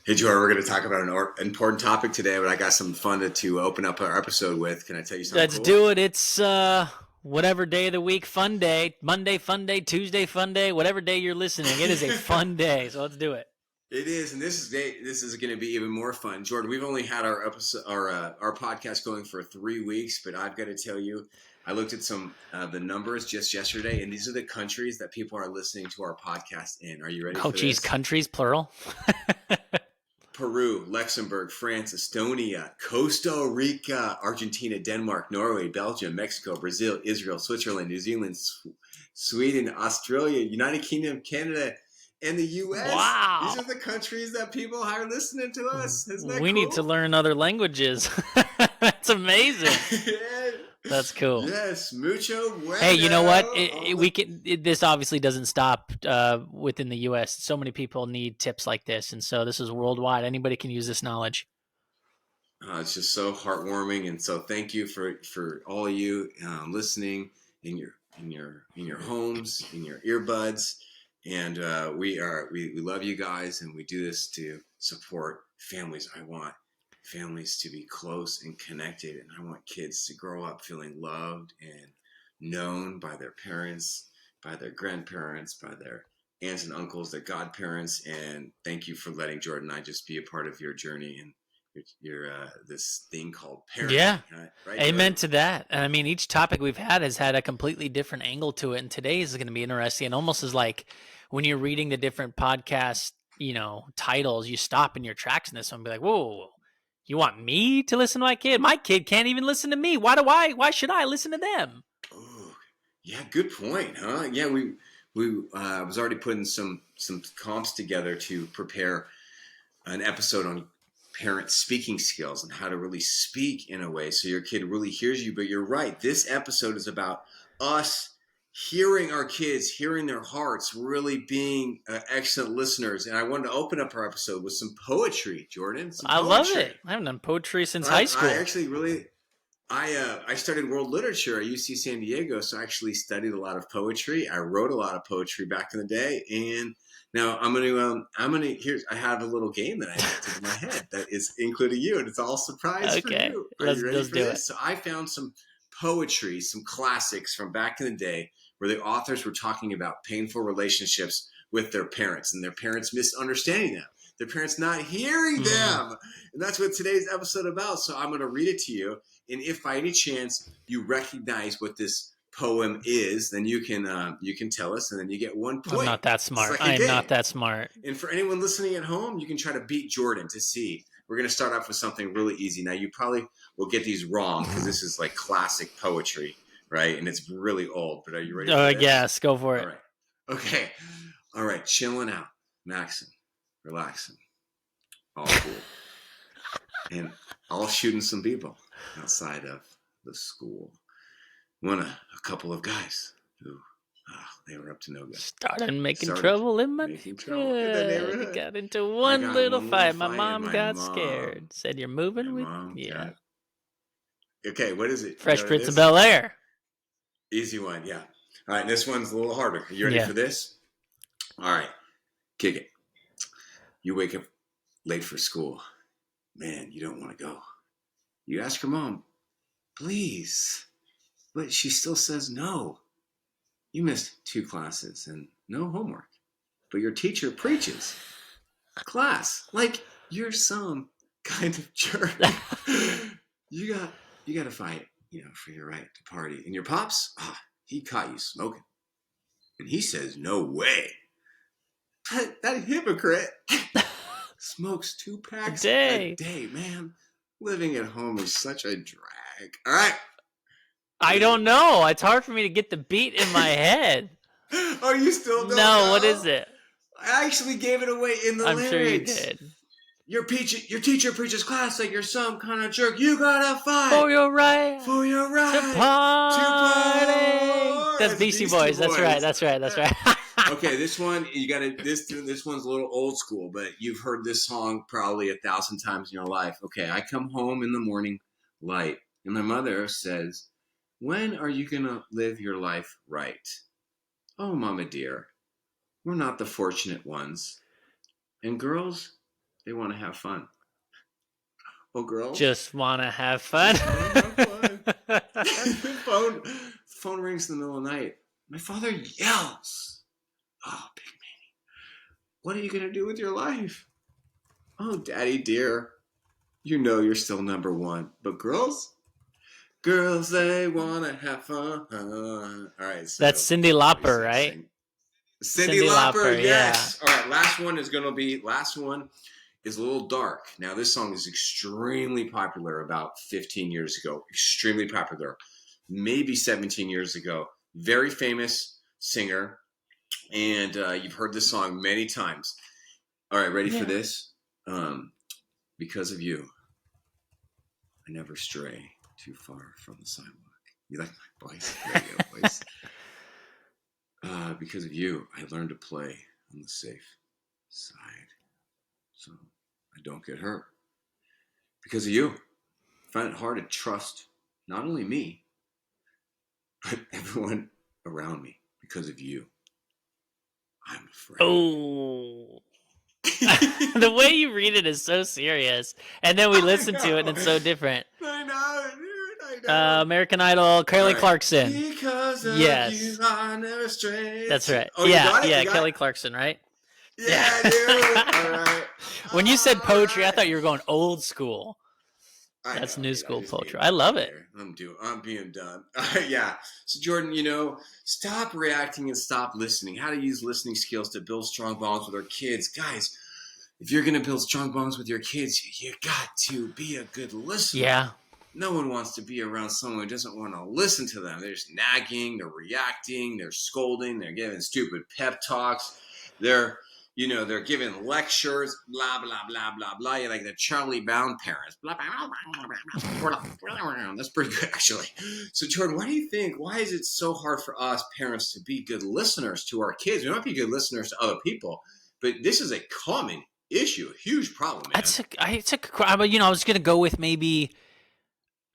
Hey, Jordan, we're going to talk about an important topic today, but I got some fun to open up our episode with. Can I tell you something Let's cool? do it. It's whatever day of the week, fun day. Monday, fun day. Tuesday, fun day. Whatever day you're listening, it is a fun day. So let's do it. It is, and this is going to be even more fun, Jordan. We've only had our episode, our podcast going for 3 weeks, but I've got to tell you, I looked at some the numbers just yesterday, and these are the countries that people are listening to our podcast in. Are you ready Oh, for geez, this? countries plural. Peru, Luxembourg, France, Estonia, Costa Rica, Argentina, Denmark, Norway, Belgium, Mexico, Brazil, Israel, Switzerland, New Zealand, Sweden, Australia, United Kingdom, Canada, and the U.S. These are Wow. the countries that people are listening to us. Isn't that We need to cool? learn other languages. That's amazing. That's cool. Yes, mucho Hey, you know what? bueno. This obviously doesn't stop within the U.S. So many people need tips like this, and so this is worldwide. Anybody can use this knowledge. It's just so heartwarming, and so thank you for all of you listening in your homes, in your earbuds, and we love you guys, and we do this to support families. I want families to be close and connected, and I want kids to grow up feeling loved and known by their parents, by their grandparents, by their aunts and uncles, their godparents. And thank you for letting Jordan and I just be a part of your journey and your this thing called parenting, Yeah. right, Amen Jordan? to that. And I mean, each topic we've had has had a completely different angle to it. And today's is going to be interesting. And almost as like when you're reading the different podcast, titles, you stop in your tracks in this one and be like, whoa, you want me to listen to my kid? My kid can't even listen to me. Why should I listen to them? Oh, yeah, good point, huh? Yeah, we was already putting some comps together to prepare an episode on parent speaking skills and how to really speak in a way so your kid really hears you. But you're right. This episode is about us hearing our kids, hearing their hearts, really being excellent listeners. And I wanted to open up our episode with some poetry, Jordan, some I love poetry. it. I haven't done poetry since high I school. actually really I studied world literature at UC San Diego, so I actually studied a lot of poetry. I wrote a lot of poetry back in the day, and now I'm gonna here's I have a little game that I entered in my head that is including you, and it's all surprise for Okay, you. Are let's you ready let's for do it. this? So I found some poetry, some classics from back in the day, where the authors were talking about painful relationships with their parents and their parents misunderstanding them, their parents not hearing Mm, them, and that's what today's episode about. So I'm going to read it to you, and if by any chance you recognize what this poem is, then you can tell us, and then you get one I'm point. not that It's smart. like a I am not game. that smart. And for anyone listening at home, you can try to beat Jordan to see. We're going to start off with something really easy. Now, you probably will get these wrong because this is like classic poetry, right? And it's really old. But are you ready for this? Yes, go for All it. right. Okay. All right. Chilling out, maxing, relaxing, all cool, and all shooting some people outside of the school. A couple of guys who they were up to no good. Started making Started trouble in my making trouble in the neighborhood. neighborhood. Got into I one got little one little fight. My fight, and mom my got mom, scared. Said, "You're my moving with." mom Yeah. got. Okay, what is it? You know Fresh what it Prince of is? Bel Air. Easy one, yeah. All right, this one's a little harder. Are you ready Yeah. for this? All right, kick it. You wake up late for school. Man, you don't want to go. You ask your mom, please, but she still says no. You missed 2 classes and no homework, but your teacher preaches class like you're some kind of jerk. you got you got to fight, for your right to party. And your pops, he caught you smoking, and he says no way. That hypocrite smokes 2 packs a Day. day, man. Living at home is such a drag. All right, what I is it? don't know. It's hard for me to get the beat in my head. Oh, you still don't No, what is know? it? I actually gave it away in the I'm sure you lyrics. did. Your teacher preaches class like you're some kind of jerk. You gotta fight For your right for your right to party. That's Beastie Beastie Boys. That's right. That's right. That's right. Okay, this one you got to this one's a little old school, but you've heard this song probably 1,000 times in your life. Okay, I come home in the morning light, and my mother says, "When are you gonna live your life right?" Oh, mama dear, we're not the fortunate ones, and girls, They want to have fun. Oh, girls, Just want to have fun. just want to have fun. phone rings in the middle of the night. My father yells, "Oh, big man, what are you gonna do with your life?" "Oh, daddy dear, you know you're still number one. But girls, they wanna have fun." All right, That's so Cyndi what do you Lauper, say? right? Sing. Cyndi Lauper, Yeah. yes. All right, last one is a little dark. Now, this song is extremely popular about 15 years ago. Extremely popular. Maybe 17 years ago. Very famous singer. And you've heard this song many times. All right, ready for this? Because of you, I never stray too far from the sidewalk. You like my voice? Radio voice. Because of you, I learned to play on the safe side, so I don't get hurt. Because of you, I find it hard to trust not only me, but everyone around me. Because of you, I'm afraid. Oh. The way you read it is so serious, and then we listen to it, and it's so different. I know, dude. I know. American Idol, Kelly Clarkson. Because of Yes. you, I never strayed. That's right. Oh, you got it? Yeah, You got Kelly it? Clarkson, right? Yeah, dude. All right. When you said poetry, right. I thought you were going old school. That's new school poetry. I love it. I'm being done. Yeah. So Jordan, stop reacting and stop listening. How to use listening skills to build strong bonds with our kids. Guys, if you're going to build strong bonds with your kids, you got to be a good listener. Yeah. No one wants to be around someone who doesn't want to listen to them. They're just nagging, they're reacting, they're scolding, they're giving stupid pep talks. They're giving lectures, blah, blah, blah, blah, blah. You're like the Charlie Brown parents. Blah, blah, blah. That's pretty good, actually. So, Jordan, why is it so hard for us parents to be good listeners to our kids? We might be good listeners to other people, but this is a common issue, a huge problem, man. I was going to go with maybe,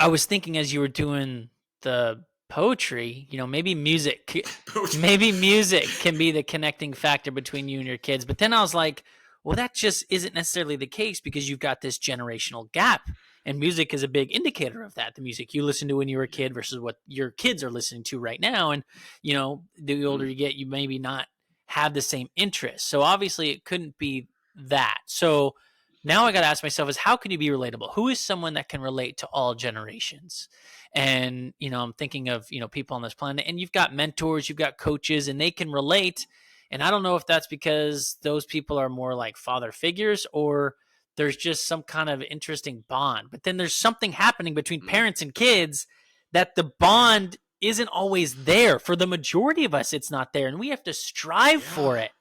I was thinking as you were doing the poetry, maybe music can be the connecting factor between you and your kids. But then I was like, well, that just isn't necessarily the case, because you've got this generational gap, and music is a big indicator of that. The music you listened to when you were a kid versus what your kids are listening to right now. And, the older you get, you maybe not have the same interest. So obviously it couldn't be that. So now I got to ask myself is, how can you be relatable? Who is someone that can relate to all generations? And, I'm thinking of, people on this planet, and you've got mentors, you've got coaches, and they can relate. And I don't know if that's because those people are more like father figures, or there's just some kind of interesting bond. But then there's something happening between parents and kids that the bond isn't always there. For the majority of us, it's not there, and we have to strive for it.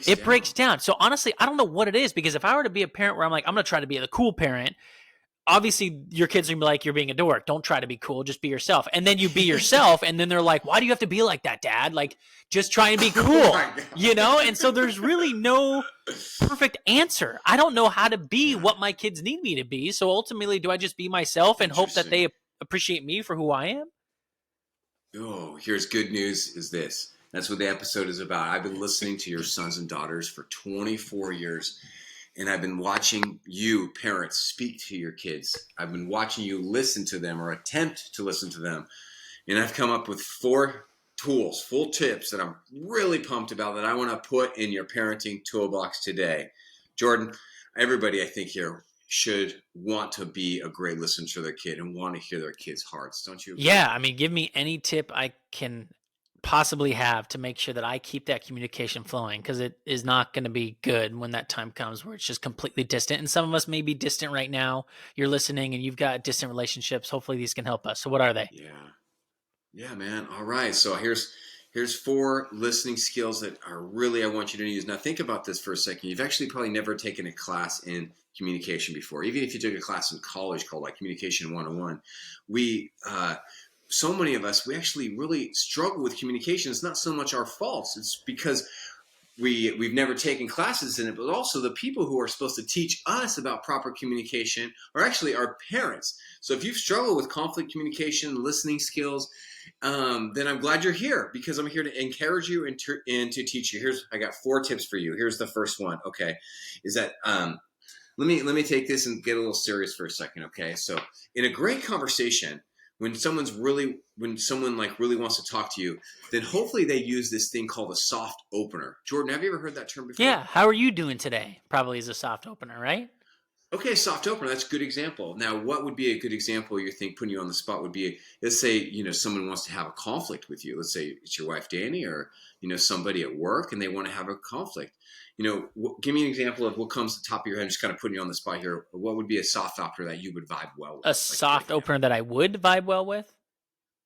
It breaks down. So honestly, I don't know what it is, because if I were to be a parent where I'm like, I'm going to try to be the cool parent, obviously your kids are going to be like, you're being a dork. Don't try to be cool. Just be yourself. And then you be yourself. And then they're like, why do you have to be like that, Dad? Like, just try and be cool, And so there's really no perfect answer. I don't know how to be what my kids need me to be. So ultimately, do I just be myself and hope that they appreciate me for who I am? Oh, here's good news is this. That's what the episode is about. I've been listening to your sons and daughters for 24 years, and I've been watching you, parents, speak to your kids. I've been watching you listen to them or attempt to listen to them, and I've come up with 4 tools, full tips that I'm really pumped about that I want to put in your parenting toolbox today. Jordan, everybody I think here should want to be a great listener to their kid and want to hear their kids' hearts, don't you agree? Yeah, I mean, give me any tip I can possibly have to make sure that I keep that communication flowing, because it is not going to be good when that time comes where it's just completely distant. And some of us may be distant right now. You're listening and you've got distant relationships. Hopefully these can help us. So what are they? Yeah, man. All right. So here's 4 listening skills that are really I want you to use. Now think about this for a second. You've actually probably never taken a class in communication before. Even if you took a class in college called like Communication 101, so many of us, we actually really struggle with communication. It's not so much our faults. It's because we've never taken classes in it, but also the people who are supposed to teach us about proper communication are actually our parents. So if you've struggled with conflict communication, listening skills, then I'm glad you're here, because I'm here to encourage you and to teach you. I got 4 tips for you. Here's the first one. Okay, is that let me take this and get a little serious for a second. Okay, so in a great conversation, when someone like really wants to talk to you, then hopefully they use this thing called a soft opener. Jordan, have you ever heard that term Yeah. before? How are you doing today? Probably is a soft opener, right? Okay, soft opener. That's a good example. Now, what would be a good example? You think putting you on the spot would be, let's say, someone wants to have a conflict with you. Let's say it's your wife, Danny, or somebody at work, and they want to have a conflict. Give me an example of what comes to the top of your head. I'm just kind of putting you on the spot here. What would be a soft opener that you would vibe well with? A Like, for soft example. opener that I would vibe well with,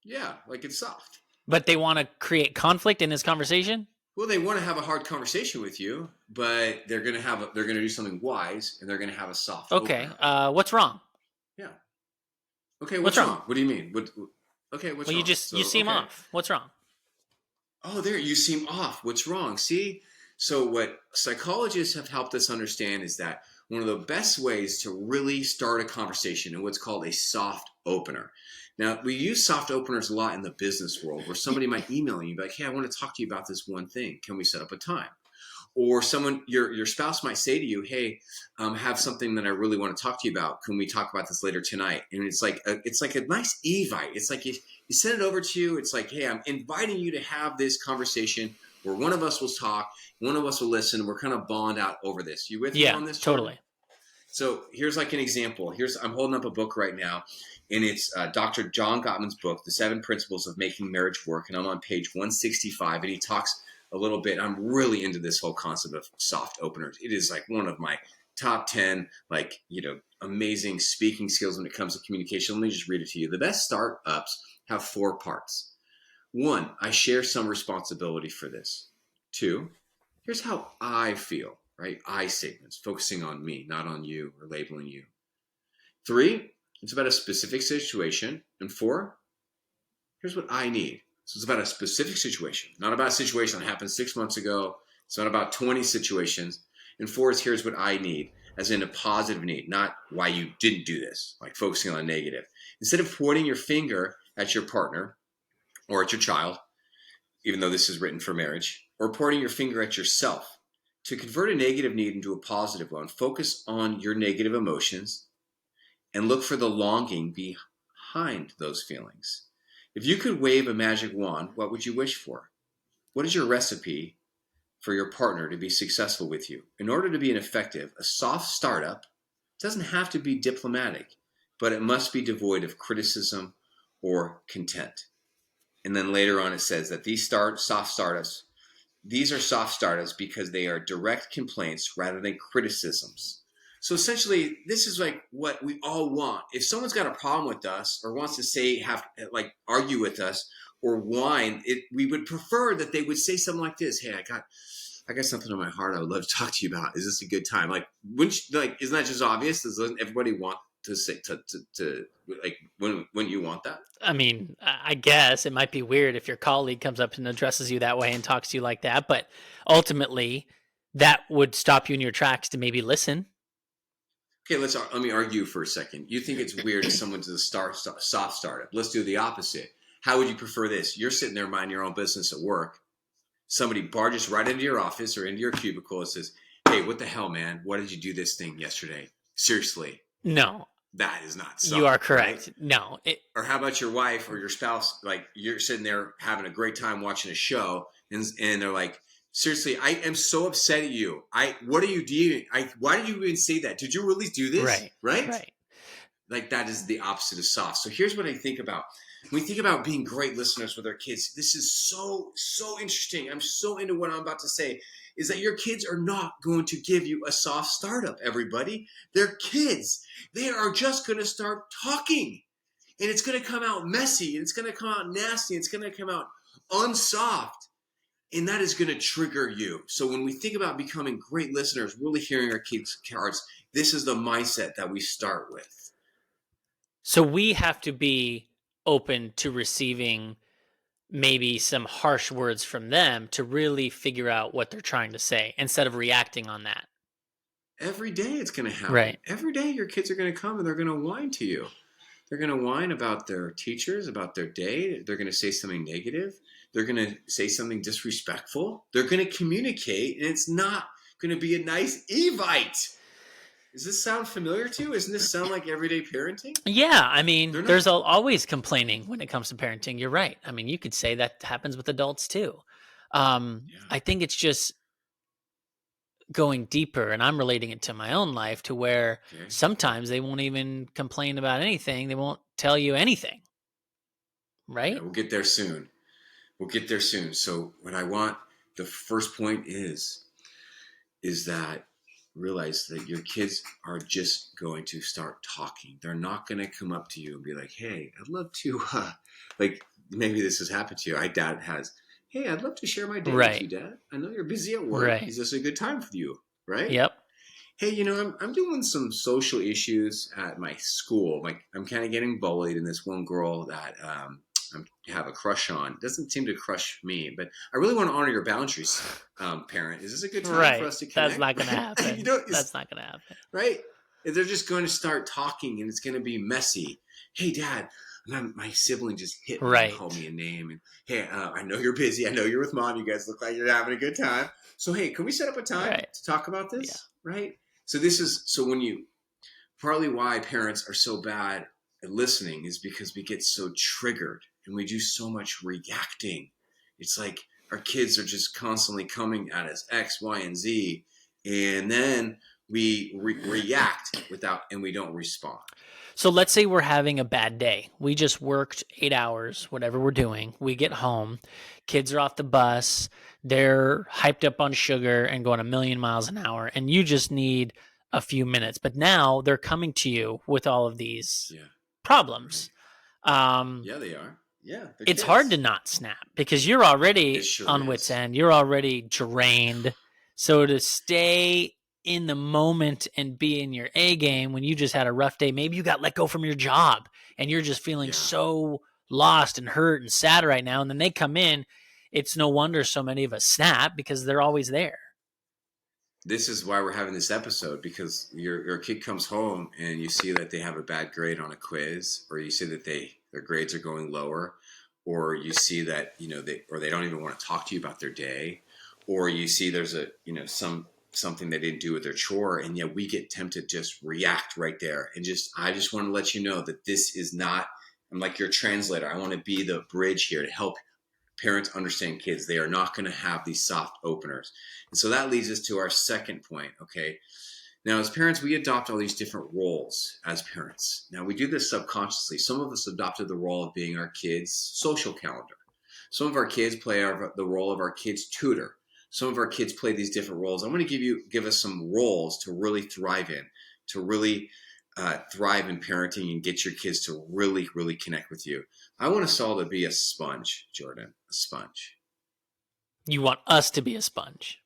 Yeah, like it's soft. but they want to create conflict in this conversation. Well, they want to have a hard conversation with you, but they're gonna do something wise, and they're gonna have a soft Okay. opener. What's wrong? Yeah. Okay, What's what's wrong? wrong? What do you mean? Okay, what's Well, wrong? you So, seem okay. off. What's wrong? Oh, there, you seem off. What's wrong? See? So, what psychologists have helped us understand is that one of the best ways to really start a conversation is what's called a soft opener. Now, we use soft openers a lot in the business world, where somebody might email you and be like, hey, I want to talk to you about this one thing. Can we set up a time? Or your spouse might say to you, hey, I have something that I really want to talk to you about. Can we talk about this later tonight? And it's like a nice evite. It's like you send it over to you. It's like, hey, I'm inviting you to have this conversation where one of us will talk, one of us will listen. We're kind of bond out over this. You with me Yeah, on this, Jordan? totally. So here's like an example. I'm holding up a book right now, and it's Dr. John Gottman's book, The 7 Principles of Making Marriage Work, and I'm on page 165, and he talks a little bit. I'm really into this whole concept of soft openers. It is like one of my top 10, amazing speaking skills when it comes to communication. Let me just read it to you. The best startups have 4 parts. 1, I share some responsibility for this. 2, here's how I feel, right? I statements, focusing on me, not on you or labeling you. 3, it's about a specific situation. And 4, here's what I need. So it's about a specific situation, not about a situation that happened 6 months ago. It's not about 20 situations. And 4 is here's what I need, as in a positive need, not why you didn't do this, like focusing on negative. Instead of pointing your finger at your partner or at your child, even though this is written for marriage, or pointing your finger at yourself, to convert a negative need into a positive one, focus on your negative emotions and look for the longing behind those feelings. If you could wave a magic wand, what would you wish for? What is your recipe for your partner to be successful with you? In order to be an effective, a soft startup doesn't have to be diplomatic, but it must be devoid of criticism or contempt. And then later on it says that these are soft startups because they are direct complaints rather than criticisms. So essentially, this is like what we all want. If someone's got a problem with us or wants to argue with us or whine, we would prefer that they would say something like this: "Hey, I got something on my heart. I would love to talk to you about. Is this a good time?" Like, isn't that just obvious? Doesn't everybody want to say to like when you want that? I mean, I guess it might be weird if your colleague comes up and addresses you that way and talks to you like that, but ultimately, that would stop you in your tracks to maybe listen. Okay, let me argue for a second. You think it's weird if someone's a soft startup? Let's do the opposite. How would you prefer this? You're sitting there minding your own business at work. Somebody barges right into your office or into your cubicle and says, "Hey, what the hell, man? Why did you do this thing yesterday? Seriously, No, that is not you are soft, right?" correct. No, Or how about your wife or your spouse? Like you're sitting there having a great time watching a show, and they're like, "Seriously, I am so upset at you. What are you doing? Why did you even say that? Did you really do this? right, Right?" right. Like that is the opposite of soft. So here's what I think about. When we think about being great listeners with our kids, this is so interesting. I'm so into what I'm about to say, is that your kids are not going to give you a soft startup, everybody. They're kids. They are just going to start talking. And it's going to come out messy, and it's going to come out nasty, it's going to come out unsoft. And that is going to trigger you. So when we think about becoming great listeners, really hearing our kids' cards, this is the mindset that we start with. So we have to be open to receiving maybe some harsh words from them to really figure out what they're trying to say instead of reacting on that. Every day it's going to happen. Right. Every day your kids are going to come and they're going to whine to you. They're going to whine about their teachers, about their day. They're going to say something negative. They're going to say something disrespectful. They're going to communicate, and it's not going to be a nice Evite. Does this sound familiar to you? Doesn't this sound like everyday parenting? Yeah, I mean, They're there's not. always complaining when it comes to parenting. You're right. I mean, you could say that happens with adults too. Yeah. I think it's just going deeper, and I'm relating it to my own life to where Okay. sometimes they won't even complain about anything. They won't tell you anything. Yeah, Right? we'll get there soon. We'll get there soon. So what I want, the first point is that realize that your kids are just going to start talking. They're not going to come up to you and be like, "Hey, I'd love to," like maybe this has happened to you. I dad has. Hey, I'd love to share my day with Right. you, Dad. I know you're busy at work. Right. Is this a good time for you? Right? Yep. Hey, I'm doing some social issues at my school. Like I'm kind of getting bullied, and this one girl that I have a crush on doesn't seem to crush me. But I really want to honor your boundaries, parent. Is this a good time for Right. us to That's connect? not going to Right? happen. That's not going to happen. Right? They're just going to start talking, and it's going to be messy. Hey, Dad. My sibling just hit me and called Right. me a name. And hey, I know you're busy. I know you're with mom. You guys look like you're having a good time. So hey, can we set up a time Right. to talk about Yeah. this? Right? So when you partly why parents are so bad at listening is because we get so triggered and we do so much reacting. It's like our kids are just constantly coming at us X, Y, and Z, and then we react and we don't respond. So let's say we're having a bad day. We just worked 8 hours, whatever we're doing. We get home, kids are off the bus, they're hyped up on sugar and going a million miles an hour, and you just need a few minutes. But now they're coming to you with all of these Yeah, problems. right. Yeah, they are. Yeah, they're It's hard to kids. not snap because you're It already sure on wits is. end. You're already drained. So to stay in the moment and be in your A game when you just had a rough day, maybe you got let go from your job and you're just feeling Yeah. so lost and hurt and sad right now. And then they come in. It's no wonder so many of us snap because they're always there. This is why we're having this episode, because your kid comes home and you see that they have a bad grade on a quiz, or you see that their grades are going lower, or you see that they don't even want to talk to you about their day, or you see there's something they didn't do with their chore, and yet we get tempted to just react right there. And I just want to let you know that this is not. I'm like your translator. I want to be the bridge here to help parents understand kids. They are not going to have these soft openers. And so that leads us to our second point. Okay. Now, as parents, we adopt all these different roles as parents. Now, we do this subconsciously. Some of us adopted the role of being our kids' social calendar. Some of our kids play the role of our kids' tutor. Some of our kids play these different roles. I want to give us some roles to really thrive in, to really thrive in parenting and get your kids to really, really connect with you. I want us all to be a sponge, Jordan, a sponge, You want us to be a sponge.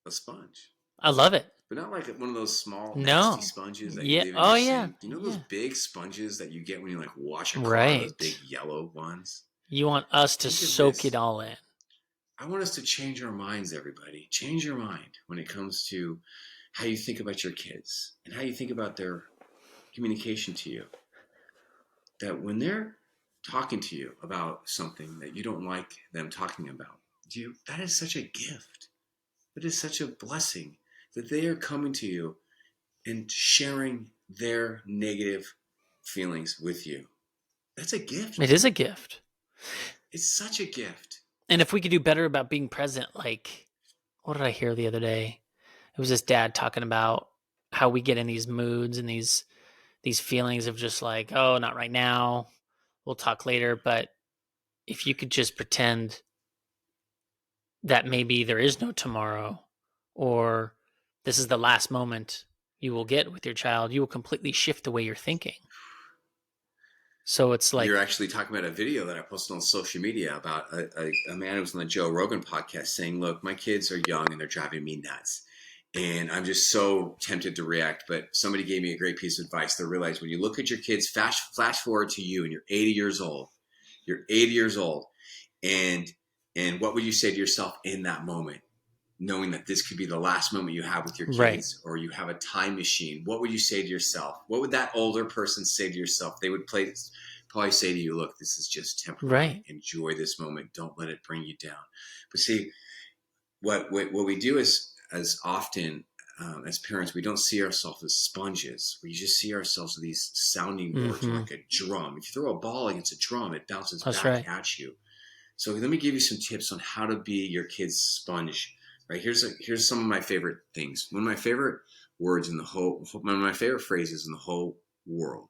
a sponge. I love it. But not like one of those small, nasty No. sponges that you Yeah. leave in Oh, your yeah. sink. You know those Yeah. big sponges that you get when you like wash a car, those big Right. yellow ones? You want us to Think of soak it this. all in. I want us to change our minds, everybody. Change your mind when it comes to how you think about your kids and how you think about their communication to you. That when they're talking to you about something that you don't like them talking about, that is such a gift. That is such a blessing that they are coming to you and sharing their negative feelings with you. That's a It gift. is a gift. It's such a gift. And if we could do better about being present, like, what did I hear the other day? It was this dad talking about how we get in these moods and these feelings of just like, oh, not right now. We'll talk later. But if you could just pretend that maybe there is no tomorrow, or this is the last moment you will get with your child, you will completely shift the way you're thinking. So it's like, You're actually talking about a video that I posted on social media about a man who was on the Joe Rogan podcast saying, look, my kids are young and they're driving me nuts. And I'm just so tempted to react. But somebody gave me a great piece of advice. They realized when you look at your kids, flash forward to you and you're 80 years old. You're 80 years old. And what would you say to yourself in that moment, knowing that this could be the last moment you have with your Right. kids, or you have a time machine? What would you say to yourself? What would that older person say to yourself? They would probably say to you, look, this is just temporary. Right. Enjoy this moment. Don't let it bring you down. But see, what we do is, as often as parents, we don't see ourselves as sponges. We just see ourselves as these sounding boards, or Mm-hmm. like a drum. If you throw a ball against a drum, it bounces That's back right. at you. So let me give you some tips on how to be your kid's sponge. Right, here's some of my favorite things. One of my favorite words in the whole, one of my favorite phrases in the whole world.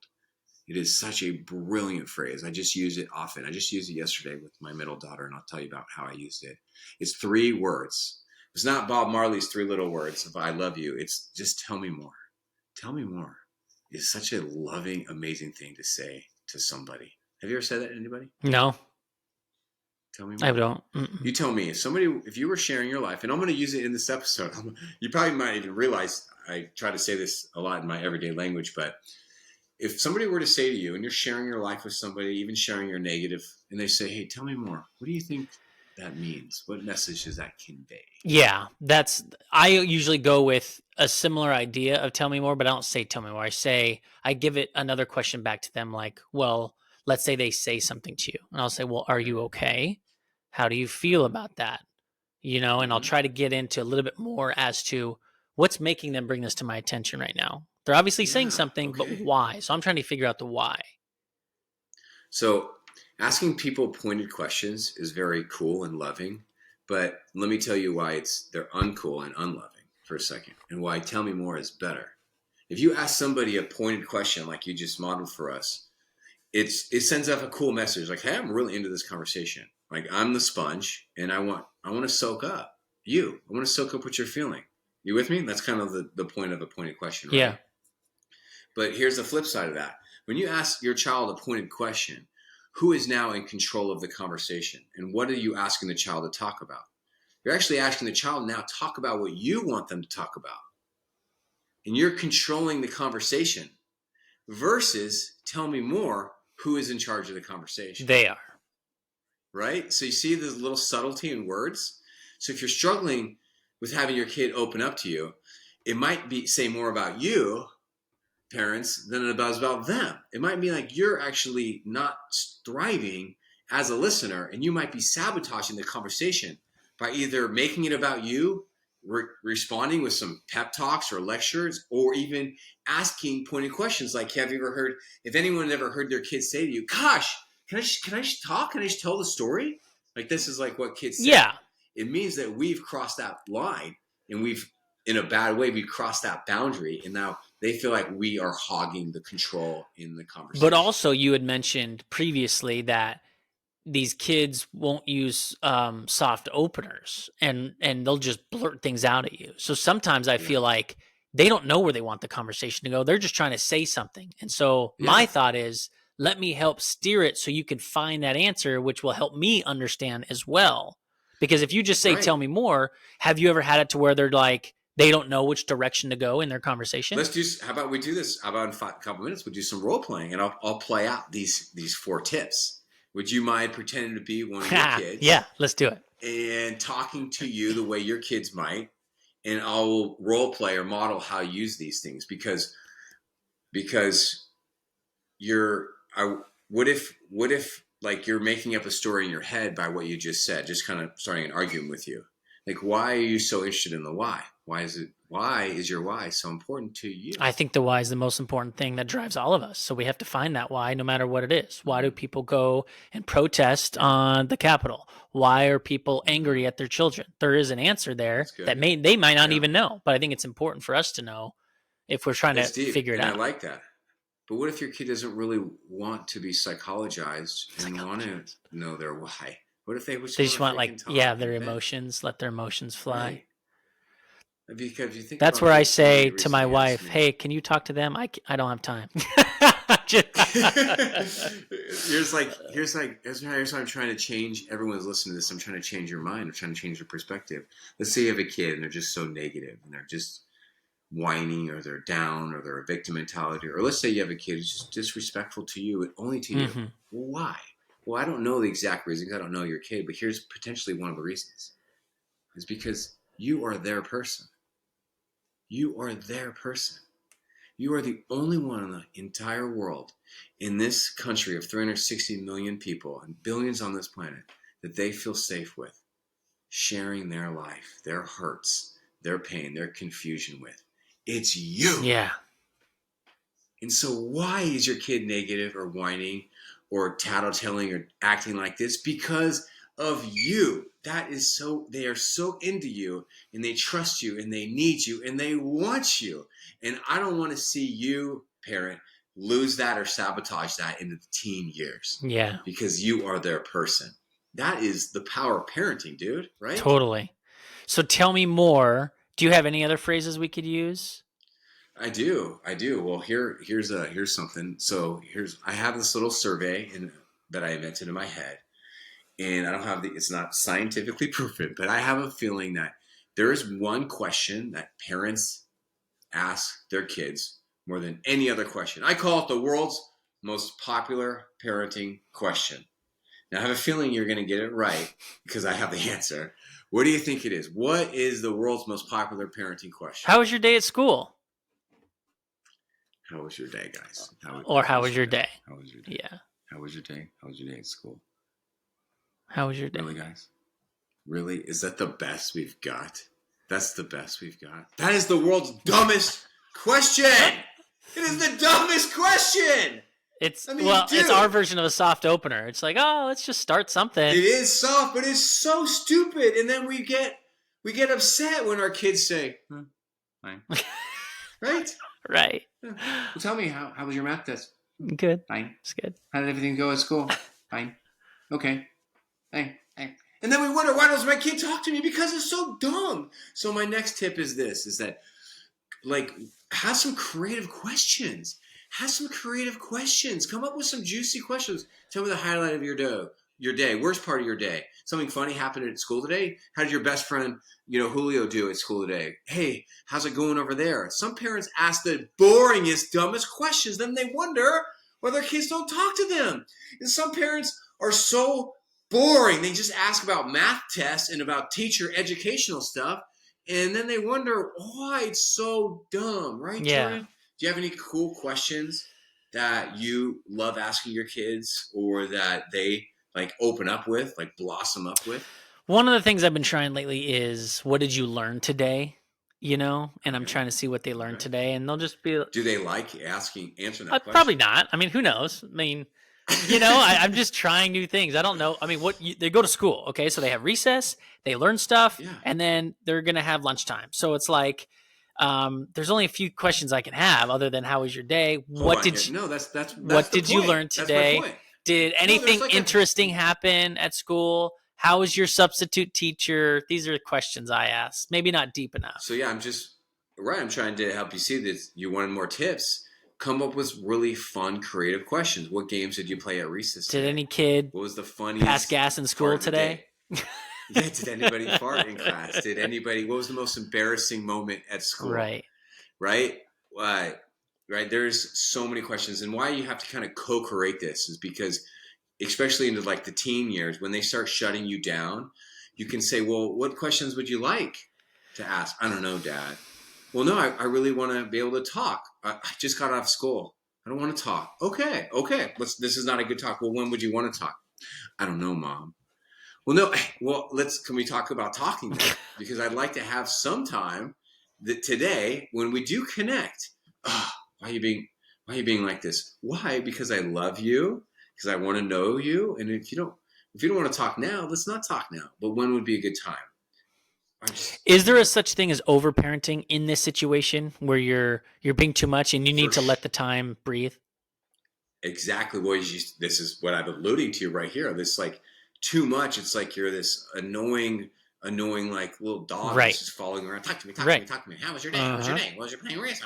It is such a brilliant phrase. I just use it often. I just used it yesterday with my middle daughter, and I'll tell you about how I used it. It's 3 words. It's not Bob Marley's 3 little words of I love you. It's just tell me more. Tell me more. It's such a loving, amazing thing to say to somebody. Have you ever said that to anybody? No, Tell me I more. don't. Mm-mm. You tell me, if you were sharing your life, and I'm going to use it in this episode, you probably might even realize I try to say this a lot in my everyday language, but if somebody were to say to you, and you're sharing your life with somebody, even sharing your negative, and they say, hey, tell me more, what do you think that means? What message does that convey? Yeah, I usually go with a similar idea of tell me more, but I don't say tell me more. I give it another question back to them, like, well, let's say they say something to you, and I'll say, well, are you okay? How do you feel about that? And I'll Mm-hmm. try to get into a little bit more as to what's making them bring this to my attention right now. They're obviously saying Yeah, something, but okay. why? So I'm trying to figure out the why. So asking people pointed questions is very cool and loving, but let me tell you why they're uncool and unloving for a second, and why tell me more is better. If you ask somebody a pointed question like you just modeled for us, it sends off a cool message like, hey, I'm really into this conversation. Like, I'm the sponge, and I want to soak up you. I want to soak up what you're feeling. You with me? That's kind of the point of a pointed question, Yeah. right? But here's the flip side of that. When you ask your child a pointed question, who is now in control of the conversation? And what are you asking the child to talk about? You're actually asking the child now talk about what you want them to talk about. And you're controlling the conversation versus tell me more, who is in charge of the conversation. They are. Right? So you see the little subtlety in words. So if you're struggling with having your kid open up to you, it might be say more about you, parents, than it does about them. It might be like you're actually not thriving as a listener, and you might be sabotaging the conversation by either making it about you, responding with some pep talks or lectures, or even asking pointed questions like, have you ever heard, if anyone ever heard their kids say to you, gosh, can I just talk? Can I just tell the story? Like, this is like what kids say. Yeah. It means that we've crossed that line, and in a bad way, we've crossed that boundary, and now they feel like we are hogging the control in the But conversation. also, you had mentioned previously that these kids won't use soft openers, and they'll just blurt things out at you. So sometimes I Yeah. feel like they don't know where they want the conversation to go. They're just trying to say something. And so my Yeah. thought is, let me help steer it so you can find that answer, which will help me understand as well. Because if you just say, tell Right. me more, have you ever had it to where they're like, they don't know which direction to go in their conversation? How about we do this? How about in a couple minutes, we'll do some role playing, and I'll play out these 4 tips. Would you mind pretending to be one of your Yeah, kids let's do it. and talking to you the way your kids might? And I'll role play or model how you use these things, because you're I what if like you're making up a story in your head by what you just said, just kind of starting an argument with you. Like, why are you so interested in the why? Why is your why so important to you? I think the why is the most important thing that drives all of us. So we have to find that why no matter what it is. Why do Mm-hmm. people go and protest on the Capitol? Why are people Mm-hmm. angry at their children? There is an answer there That's good. that they might not Yeah, even know, but I think it's important for us to know if we're trying to that's deep, figure it and I out. like that. But what if your kid doesn't really want to be psychologized and want to Psychologist. know their why? What if they just They want just to want freaking yeah, talk their and vent? emotions, let their emotions fly. Right? Because you think That's about where I this. say Somebody to my recently asked wife, me. "Hey, can you talk to them? I don't have time." Here's why I'm trying to change. Everyone's listening to this. I'm trying to change your mind. I'm trying to change your perspective. Let's say you have a kid and they're just so negative and they're just whining, or they're down, or they're a victim mentality. Or let's say you have a kid who's just disrespectful to you and only to you. Hmm. Well, why? Well, I don't know the exact reasons. I don't know your kid, but here's potentially one of the reasons. Is because you are their person. You are their person. You are the only one in the entire world, in this country of 360 million people and billions on this planet, that they feel safe with, sharing their life, their hurts, their pain, their confusion with. It's you. Yeah. And so why is your kid negative or whining or tattletelling or acting like this? Because of you. That is so, they are so into you and they trust you and they need you and they want you. And I don't want to see you, parent, lose that or sabotage that into the teen years. Yeah. Because you are their person. That is the power of parenting, dude, right? Totally. So tell me more. Do you have any other phrases we could use? I do. Well, here's something. So I have this little survey that I invented in my head, and I don't have it's not scientifically proven, but I have a feeling that there is one question that parents ask their kids more than any other question. I call it the world's most popular parenting question. Now I have a feeling you're going to get it right because I have the answer. What do you think it is? What is the world's most popular parenting question? How was your day at school? How was your day, guys? How was your day? How was your day? Yeah. How was your day? How was your day at school? How was your day? Really, guys? Really? Is that the best we've got? That's the best we've got. That is the world's dumbest question. It is the dumbest question. It's our version of a soft opener. It's like, oh, let's just start something. It is soft, but it's so stupid. And then we get upset when our kids say, fine. Right? Right. Yeah. Well, tell me, how was your math test? Good. Fine. It's good. How did everything go at school? Fine. Okay. Hey. And then we wonder, why doesn't my kid talk to me? Because it's so dumb. So my next tip is this, is that, like, have some creative questions. Have some creative questions. Come up with some juicy questions. Tell me the highlight of your day. Worst part of your day. Something funny happened at school today? How did your best friend, Julio, do at school today? Hey, how's it going over there? Some parents ask the boringest, dumbest questions. Then they wonder why their kids don't talk to them. And some parents are so boring. They just ask about math tests and about teacher educational stuff. And then they wonder why it's so dumb, right, Yeah. Jordan? Do you have any cool questions that you love asking your kids or that they like open up with, like blossom up with? One of the things I've been trying lately is, what did you learn today? And I'm trying to see what they learned today, and they'll just be. Do they like answering that question? Probably not. I mean, who knows? I mean, I'm just trying new things. I don't know. I mean, they go to school, okay? So they have recess, they learn stuff, and then they're gonna have lunchtime. So it's like, there's only a few questions I can have other than how was your day? What did you learn today? Did anything interesting happen at school? How was your substitute teacher? These are the questions I ask. Maybe not deep enough. So yeah, I'm trying to help you see that you wanted more tips. Come up with really fun, creative questions. What games did you play at recess today? Did any kid what was the funniest pass gas in school today? Yeah, did anybody fart in class? What was the most embarrassing moment at school? Right. Right? Right. There's so many questions. And why you have to kind of co-create this is because, especially into like the teen years, when they start shutting you down, you can say, well, what questions would you like to ask? I don't know, Dad. Well, no, I really want to be able to talk. I just got out of school. I don't want to talk. Okay. This is not a good talk. Well, when would you want to talk? I don't know, Mom. Well, no. Well, can we talk about talking then? Because I'd like to have some time today when we do connect. Why are you being like this? Why? Because I love you. Because I want to know you. And if you don't want to talk now, let's not talk now. But when would be a good time? Is there a such thing as overparenting in this situation where you're being too much and you need to let the time breathe? Exactly. Well, this is what I'm alluding to right here. This like too much. It's like you're this annoying like little dog that's just following around. Talk to me. How was your day? How was your day? What was your playing race?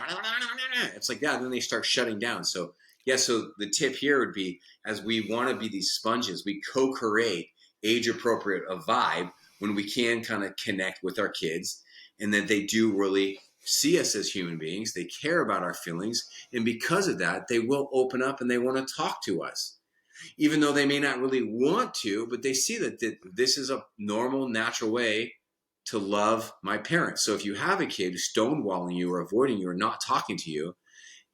It's like that. And then they start shutting down. So yeah. So the tip here would be, as we want to be these sponges, we co-create age appropriate a vibe when we can kind of connect with our kids, and that they do really see us as human beings. They care about our feelings. And because of that, they will open up and they want to talk to us. even though they may not really want to, but they see that this is a normal, natural way to love my parents. So if you have a kid stonewalling you or avoiding you or not talking to you,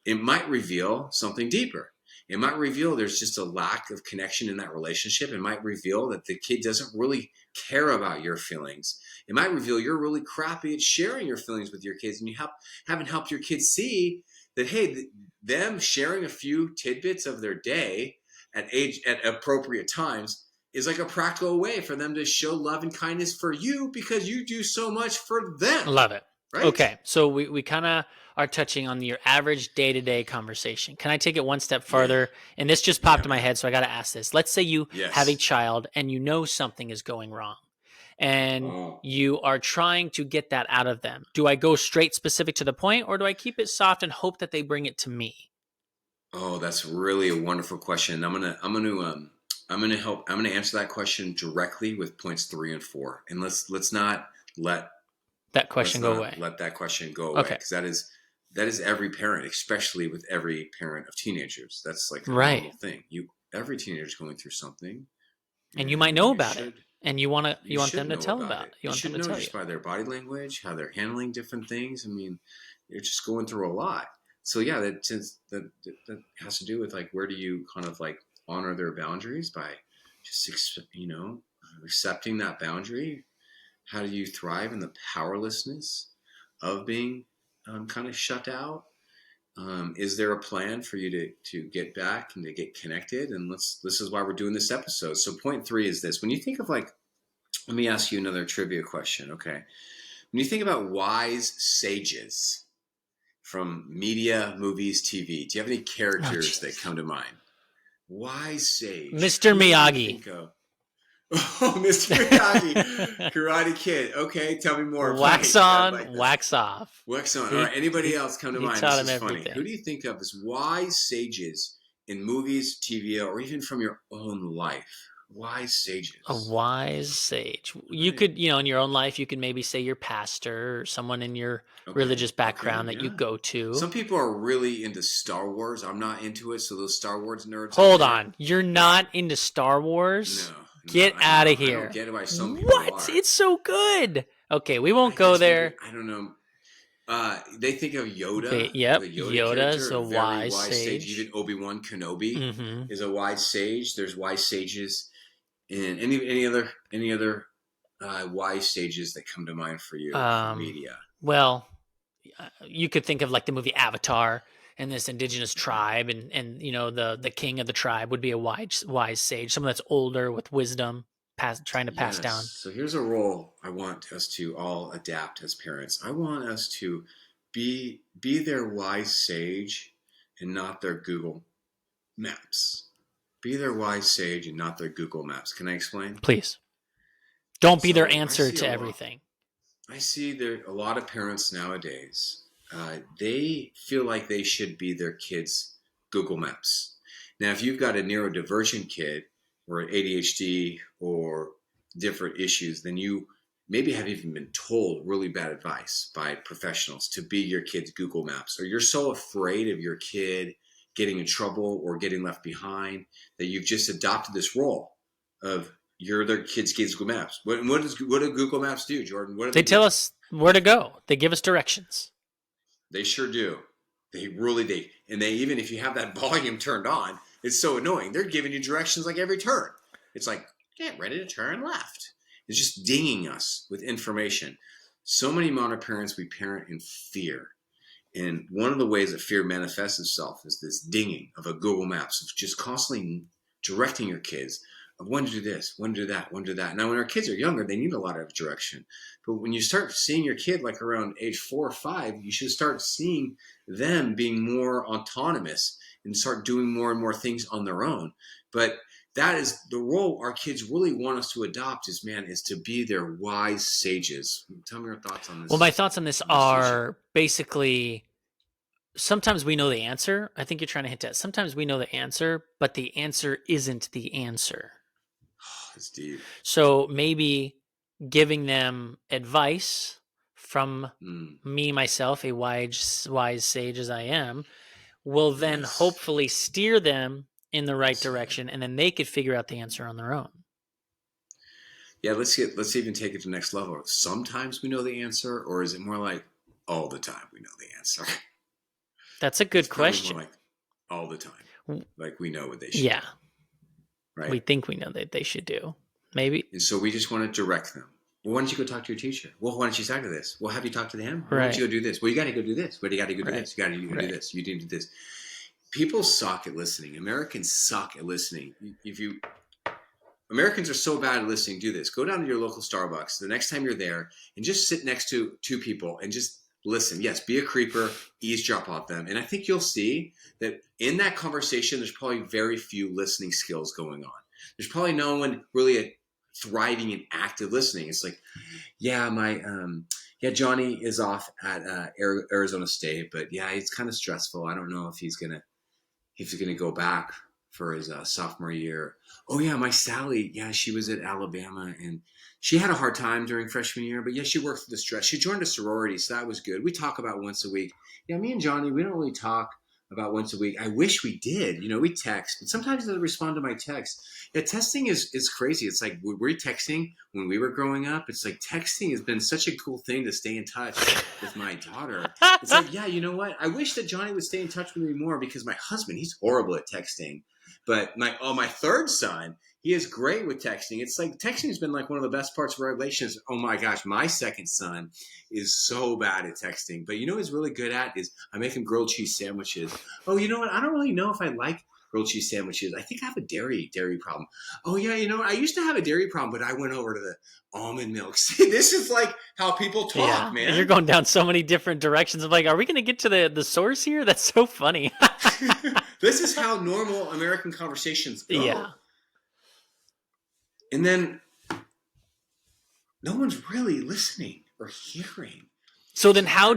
it might reveal something deeper. It might reveal there's just a lack of connection in that relationship. It might reveal that the kid doesn't really care about your feelings. It might reveal you're really crappy at sharing your feelings with your kids, and you haven't helped your kids see that, hey, them sharing a few tidbits of their day at appropriate times is like a practical way for them to show love and kindness for you because you do so much for them. Love it. Right? Okay, so we kind of are touching on your average day-to-day conversation. Can I take it one step further? And this just popped in my head, so I got to ask this. Let's say you have a child and you know something is going wrong, and you are trying to get that out of them. Do I go straight specific to the point, or do I keep it soft and hope that they bring it to me? Oh, that's really a wonderful question. I'm gonna answer that question directly with points 3 and 4, and let's not let that question go away. Let that question go away, because that is every parent, especially with every parent of teenagers. That's like a normal thing. Every teenager is going through something, and you might know about it, and you want them to tell about it. You should know just by their body language, how they're handling different things. I mean, they're just going through a lot. So yeah, that has to do with like, where do you kind of like honor their boundaries by just accepting that boundary. How do you thrive in the powerlessness of being kind of shut out? Is there a plan for you to get back and to get connected? And this is why we're doing this episode. So point 3 is this. When you think of like, let me ask you another trivia question, okay? When you think about wise sages from media, movies, TV, do you have any characters that come to mind? Wise sage. Mr. Miyagi. Oh, Mr. Miyagi, Karate Kid. Okay, tell me more. Wax on, wax off. Wax on. All right, anybody else come to mind? This is funny. Who do you think of as wise sages in movies, TV, or even from your own life? Wise sages. A wise sage. You could, in your own life, you could maybe say your pastor or someone in your religious background that you go to. Some people are really into Star Wars. I'm not into it, so those Star Wars nerds. Hold on. You're not into Star Wars? No. Get out of here. I don't get why some people What? are. It's so good. Okay, we won't go there. I don't know. They think of Yoda. Yep, Yoda's a wise sage. Even Obi-Wan Kenobi is a wise sage. There's wise sages, and any other wise sages that come to mind for you from media. Well, you could think of like the movie Avatar and this indigenous tribe, and the king of the tribe would be a wise sage, someone that's older with wisdom, trying to pass down. So here's a role I want us to all adapt as parents. I want us to be their wise sage and not their Google Maps. Be their wise sage and not their Google Maps. Can I explain? Please. Don't be their answer to everything. I see there a lot of parents nowadays. They feel like they should be their kids' Google Maps. Now, if you've got a neurodivergent kid or ADHD or different issues, then you maybe have even been told really bad advice by professionals to be your kid's Google Maps, or you're so afraid of your kid getting in trouble or getting left behind that you've just adopted this role of you're their kid's Google Maps. What do Google Maps do, Jordan? What do they tell us where to go. They give us directions. They sure do. They really do. And they, even if you have that volume turned on, it's so annoying. They're giving you directions like every turn. It's like, get ready to turn left. It's just dinging us with information. So many modern parents, we parent in fear. And one of the ways that fear manifests itself is this dinging of a Google Maps, of just constantly directing your kids of when to do this, when to do that, when to do that. Now, when our kids are younger, they need a lot of direction. But when you start seeing your kid like around age 4 or 5, you should start seeing them being more autonomous and start doing more and more things on their own. But that is the role our kids really want us to adopt is to be their wise sages. Tell me your thoughts on this. Well, my thoughts on this are basically, sometimes we know the answer. I think you're trying to hint at. Sometimes we know the answer, but the answer isn't the answer. That's deep. So maybe giving them advice from me, myself, a wise sage as I am, will then hopefully steer them in the right That's it. direction, and then they could figure out the answer on their own. Yeah, let's even take it to the next level. Sometimes we know the answer, or is it more like all the time we know the answer? That's a It's good probably more question. like all the time. Like we know what they should Yeah, do, right? we think we know that they should do. Maybe. And so we just want to direct them. Well, why don't you go talk to your teacher? Well, why don't you talk to this? Well, have you talked to him? Well, why don't Right. you go do this? Well, you got to go do this. Well, you got to go do Right. this. You got to go do Right. this. You need to do this. People suck at listening. Americans suck at listening. Americans are so bad at listening. Do this. Go down to your local Starbucks the next time you're there and just sit next to two people and just listen. Yes, be a creeper, eavesdrop off them. And I think you'll see that in that conversation, there's probably very few listening skills going on. There's probably no one really thriving in active listening. It's like, yeah, Johnny is off at Arizona State, but yeah, it's kind of stressful. I don't know if he's gonna go back for his sophomore year. Oh yeah, my Sally, yeah, she was at Alabama and she had a hard time during freshman year, but yeah, she worked through the stress. She joined a sorority, so that was good. We talk about once a week. Yeah, me and Johnny, we don't really talk about once a week. I wish we did. We text, but sometimes they respond to my text. Yeah, texting is crazy. It's like we're texting when we were growing up. It's like texting has been such a cool thing to stay in touch with my daughter. It's like, yeah, you know what? I wish that Johnny would stay in touch with me more because my husband, he's horrible at texting. But my third son, he is great with texting. It's like texting has been like one of the best parts of our relationship. Oh my gosh, my second son is so bad at texting. But you know what he's really good at is I make him grilled cheese sandwiches. Oh, you know what? I don't really know if I like grilled cheese sandwiches. I think I have a dairy problem. Oh yeah, you know what? I used to have a dairy problem, but I went over to the almond milk. See, this is like how people talk, man. And you're going down so many different directions. I'm like, are we going to get to the source here? That's so funny. This is how normal American conversations go. Yeah. And then no one's really listening or hearing. So then how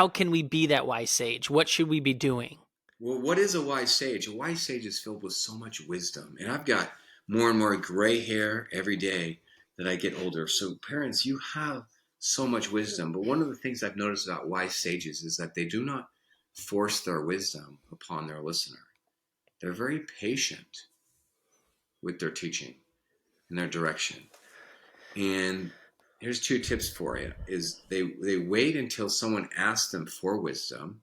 can we be that wise sage? What should we be doing? Well, what is a wise sage? A wise sage is filled with so much wisdom. And I've got more and more gray hair every day that I get older. So parents, you have so much wisdom. But one of the things I've noticed about wise sages is that they do not force their wisdom upon their listener. They're very patient with their teaching and their direction. And here's 2 tips for you: is they wait until someone asks them for wisdom,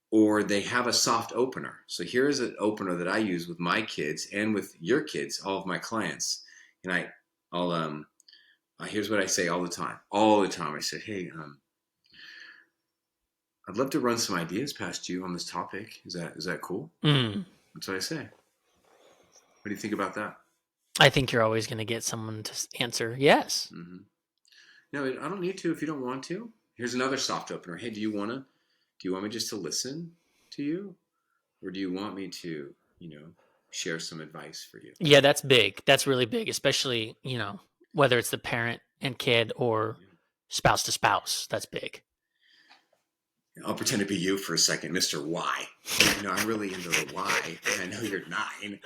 or they have a soft opener. So here's an opener that I use with my kids and with your kids, all of my clients. And I'll here's what I say all the time. All the time I say, hey, I'd love to run some ideas past you on this topic. Is that cool? That's what I say. What do you think about that? I think you're always going to get someone to answer yes. Mm-hmm. No, I don't need to if you don't want to. Here's another soft opener. Hey, do you want me just to listen to you? Or do you want me to, share some advice for you? Yeah, that's big. That's really big, especially, whether it's the parent and kid or spouse to spouse. That's big. I'll pretend to be you for a second, Mr. Y. I'm really into the Y, and I know you're 9.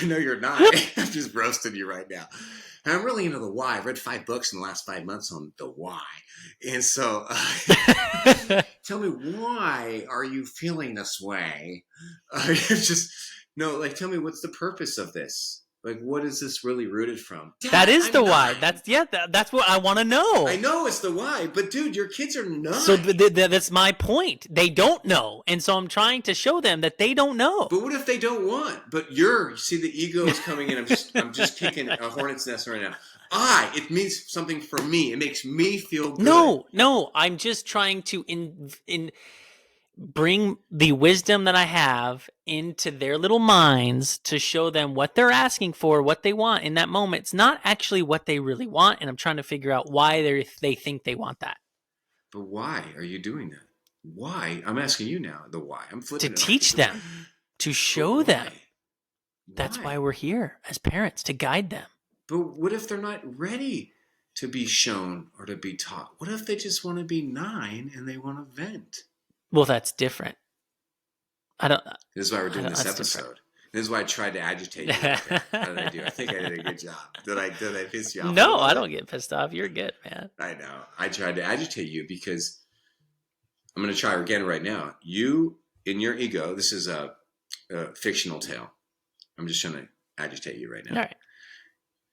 I know you're 9. I'm just roasting you right now. And I'm really into the Y. I've read 5 books in the last 5 months on the Y. And so tell me, why are you feeling this way? Tell me, what's the purpose of this? Like, what is this really rooted from? Dad, that is I'm the 9. why. That's what I want to know. I know it's the why, but dude, your kids are 9. So that's my point. They don't know, and so I'm trying to show them that they don't know. But what if they don't want? But you see, the ego is coming in. I'm just kicking a hornet's nest right now. It means something for me. It makes me feel good. No. I'm just trying to bring the wisdom that I have into their little minds to show them what they're asking for, what they want in that moment. It's not actually what they really want, and I'm trying to figure out why they think they want that. But why are you doing that? Why? I'm asking you now. The why. I'm flipping to teach them, to show them. That's why we're here as parents, to guide them. But what if they're not ready to be shown or to be taught? What if they just want to be 9 and they want to vent? Well, that's different. This is why we're doing this episode. Different. This is why I tried to agitate you. How did I do? I think I did a good job. Did I piss you off? No, I don't get pissed off. You're good, man. I know. I tried to agitate you because I'm going to try again right now. You, in your ego, this is fictional tale. I'm just trying to agitate you right now. All right.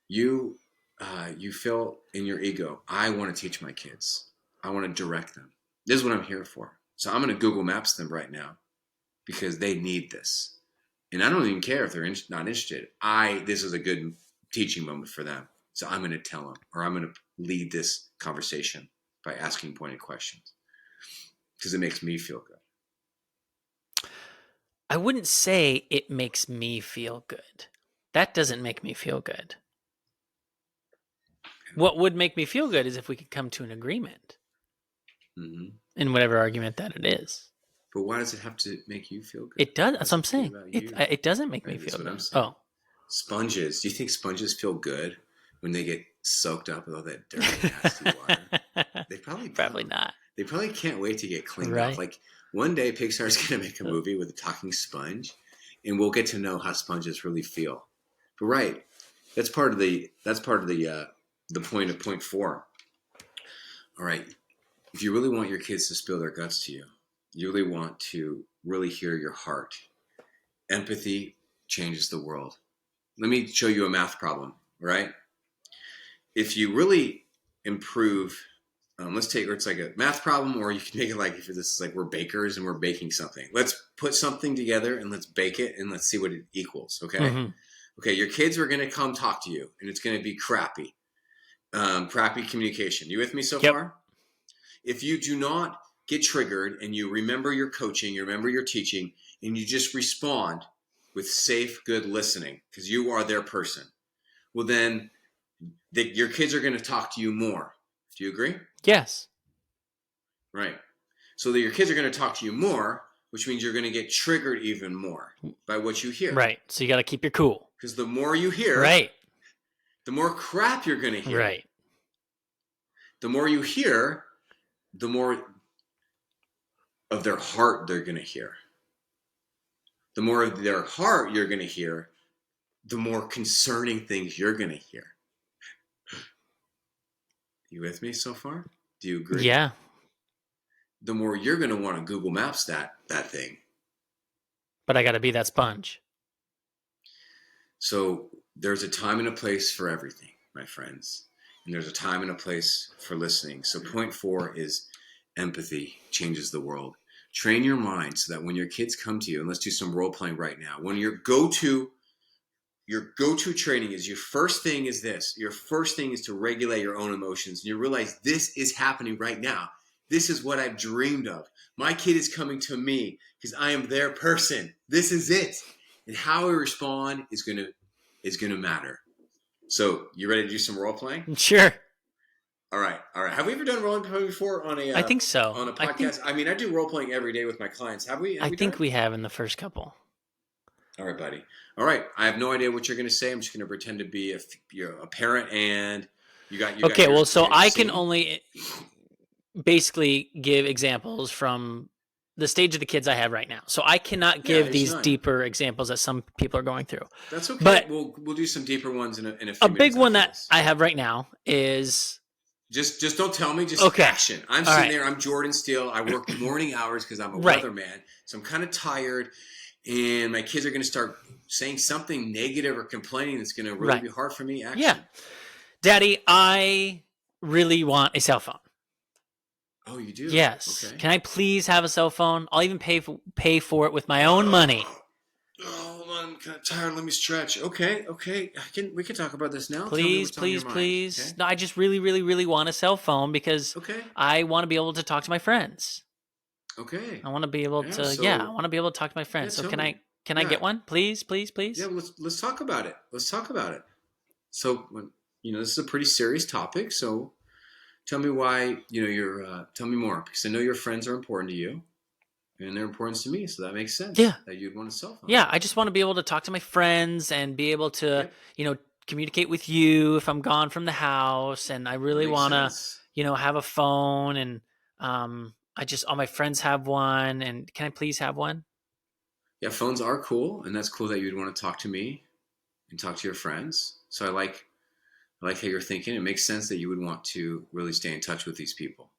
You feel in your ego, I want to teach my kids. I want to direct them. This is what I'm here for. So I'm going to Google Maps them right now because they need this. And I don't even care if they're not interested. This is a good teaching moment for them. So I'm going to tell them, or I'm going to lead this conversation by asking pointed questions because it makes me feel good. I wouldn't say it makes me feel good. That doesn't make me feel good. What would make me feel good is if we could come to an agreement in whatever argument that it is. But why does it have to make you feel good? It does. That's what I'm saying. It doesn't make me feel good. Oh. Sponges. Do you think sponges feel good when they get soaked up with all that dirty, nasty water? They probably not. They probably can't wait to get cleaned off. Like one day Pixar's going to make a movie with a talking sponge, and we'll get to know how sponges really feel. But that's part of the point of point 4. All right, if you really want your kids to spill their guts to you, you really want to really hear your heart. Empathy changes the world. Let me show you a math problem, right? If you really improve, it's like a math problem, or you can make it like if this is like we're bakers and we're baking something. Let's put something together and let's bake it and let's see what it equals, okay? Mm-hmm. Okay, your kids are going to come talk to you and it's going to be crappy communication. You with me so far? If you do not get triggered and you remember your coaching, you remember your teaching, and you just respond with safe, good listening because you are their person, well then your kids are going to talk to you more. Do you agree? Yes. Right. So that your kids are going to talk to you more, which means you're going to get triggered even more by what you hear. Right. So you got to keep your cool. Because the more you hear, right, the more crap you're going to hear. Right. The more you hear, the more of their heart they're going to hear. The more of their heart you're going to hear, the more concerning things you're going to hear. You with me so far? Do you agree? Yeah. The more you're going to want to Google Maps that thing. But I got to be that sponge. So there's a time and a place for everything, my friends. And there's a time and a place for listening. So point 4 is empathy changes the world. Train your mind so that when your kids come to you, and let's do some role playing right now. When your go-to training is your first thing is this. Your first thing is to regulate your own emotions. And you realize this is happening right now. This is what I've dreamed of. My kid is coming to me because I am their person. This is it. And how we respond is going to matter. So you ready to do some role playing? Sure. All right. Have we ever done role playing before on a? I think so. On a podcast. I do role playing every day with my clients. Have we? I think we have in the first couple. All right, buddy. All right. I have no idea what you're going to say. I'm just going to pretend to be a parent, and you got. Okay. Well, so I can only basically give examples from the stage of the kids I have right now. So I cannot give these deeper examples that some people are going through. That's okay. But we'll do some deeper ones in a few minutes. A big one that I have right now is just don't tell me. Just action. I'm sitting there. I'm Jordan Steele. I work morning hours because I'm a weatherman. So I'm kind of tired, and my kids are going to start saying something negative or complaining that's going to really be hard for me. Action. Yeah, Daddy, I really want a cell phone. Oh, you do? Yes. Okay. Can I please have a cell phone? I'll even pay for it with my own money. Hold on, I'm kind of tired. Let me stretch. Okay. We can talk about this now. Please. Okay? No, I just really, really, really want a cell phone because I want to be able to talk to my friends. Okay. I want to be able to. I want to be able to talk to my friends. So can I get one, please? Yeah. Let's talk about it. So this is a pretty serious topic. So. Tell me why, tell me more, because I know your friends are important to you, and they're important to me, so that makes sense. Yeah. That you'd want a cell phone. Yeah, I just want to be able to talk to my friends and be able to, communicate with you if I'm gone from the house, and I really want to, have a phone, and all my friends have one, and can I please have one? Yeah, phones are cool, and that's cool that you'd want to talk to me and talk to your friends. So I like how you're thinking. It makes sense that you would want to really stay in touch with these people.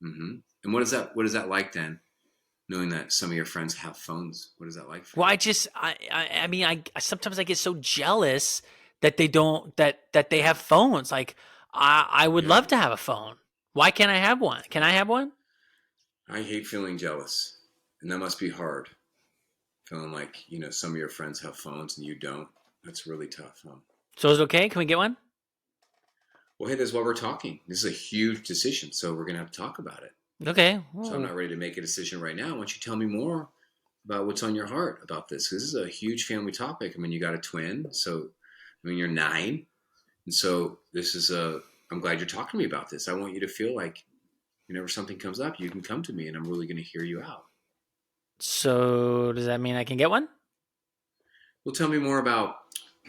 Mm-hmm. And what is that like then? knowing that some of your friends have phones? What is that like for Well, you? I mean, sometimes I get so jealous that they don't that they Yeah. have phones. Like, I would Yeah. love to have a phone. Why can't I have one? Can I have one? I hate feeling jealous. And that must be hard. Feeling like, some of your friends have phones and you don't. That's really tough, huh? So is it okay? Can we get one? Well, hey, that's why we're talking. This is a huge decision, so we're going to have to talk about it. Okay. So I'm Ooh. not ready to make a decision right now. Why don't you tell me more about what's on your heart about this? Because this is a huge family topic. I mean, you got a twin, so you're 9, and so this is a. I'm glad you're talking to me about this. I want you to feel like whenever something comes up, you can come to me, and I'm really going to hear you out. So does that mean I can get one? Well, tell me more about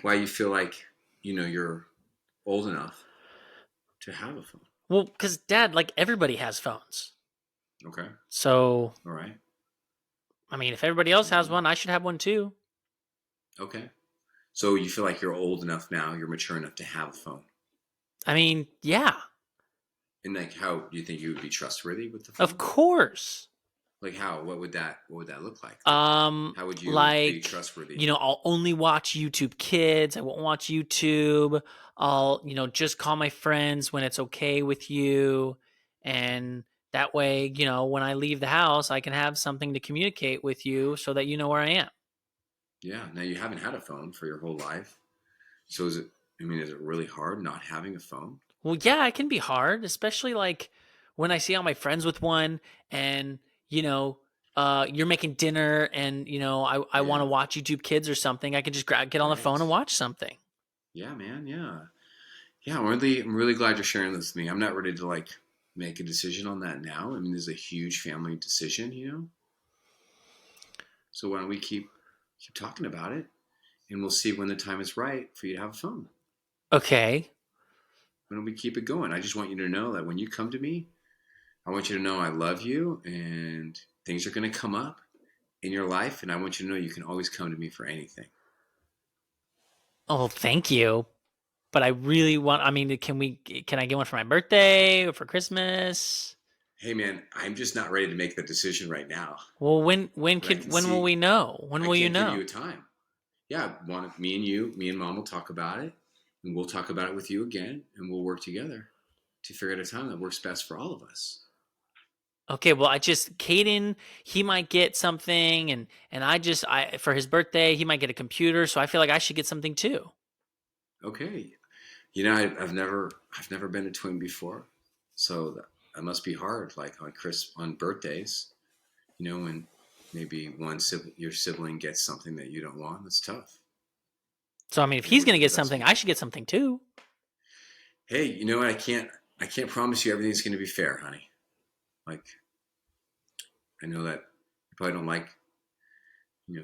why you feel like you're old enough to have a phone. Well, because Dad, like everybody has phones. Okay, So all right. I mean, if everybody else has Mm, one, I should have one too. okay. So you feel like you're old enough now, you're mature enough to have a phone. I mean, yeah, And like, how do you think you would be trustworthy with the of phone? course. Like, how? What would that look like? Like, how would you be Like, trustworthy? I'll only watch YouTube Kids. I won't watch YouTube. I'll, just call my friends when it's okay with you. And that way, when I leave the house, I can have something to communicate with you so that you know where I am. Yeah. Now you haven't had a phone for your whole life, so is it? I mean, is it really hard not having a phone? Well, yeah, it can be hard, especially like when I see all my friends with one and, you're making dinner and, I want to Yeah. watch YouTube Kids or something. I can just get on the phone Right. and watch something. Yeah, man. Yeah. Yeah. I'm really glad you're sharing this with me. I'm not ready to like make a decision on that now. I mean, this is a huge family decision. So why don't we keep talking about it, and we'll see when the time is right for you to have a phone. Okay. Why don't we keep it going? I just want you to know that when you come to me, I want you to know I love you, and things are going to come up in your life, and I want you to know you can always come to me for anything. Oh, thank you. But I really want, I mean, can I get one for my birthday or for Christmas? Hey, man, I'm just not ready to make the decision right now, Well, but I can when will see we know? When I will you can't give you know? a time. Yeah, me and mom will talk about it, and we'll talk about it with you again, and we'll work together to figure out a time that works best for all of us. Okay, well, Caden, he might get something and for his birthday, he might get a computer, so I feel like I should get something too. Okay, I've never been a twin before, so that must be hard. Like on birthdays, and maybe your sibling gets something that you don't want. That's tough. So I mean, if You know, he's we going to do the get best something, we I can. should get something too. Hey, you know what? I can't promise you everything's going to be fair, honey. Like, I know that you probably don't like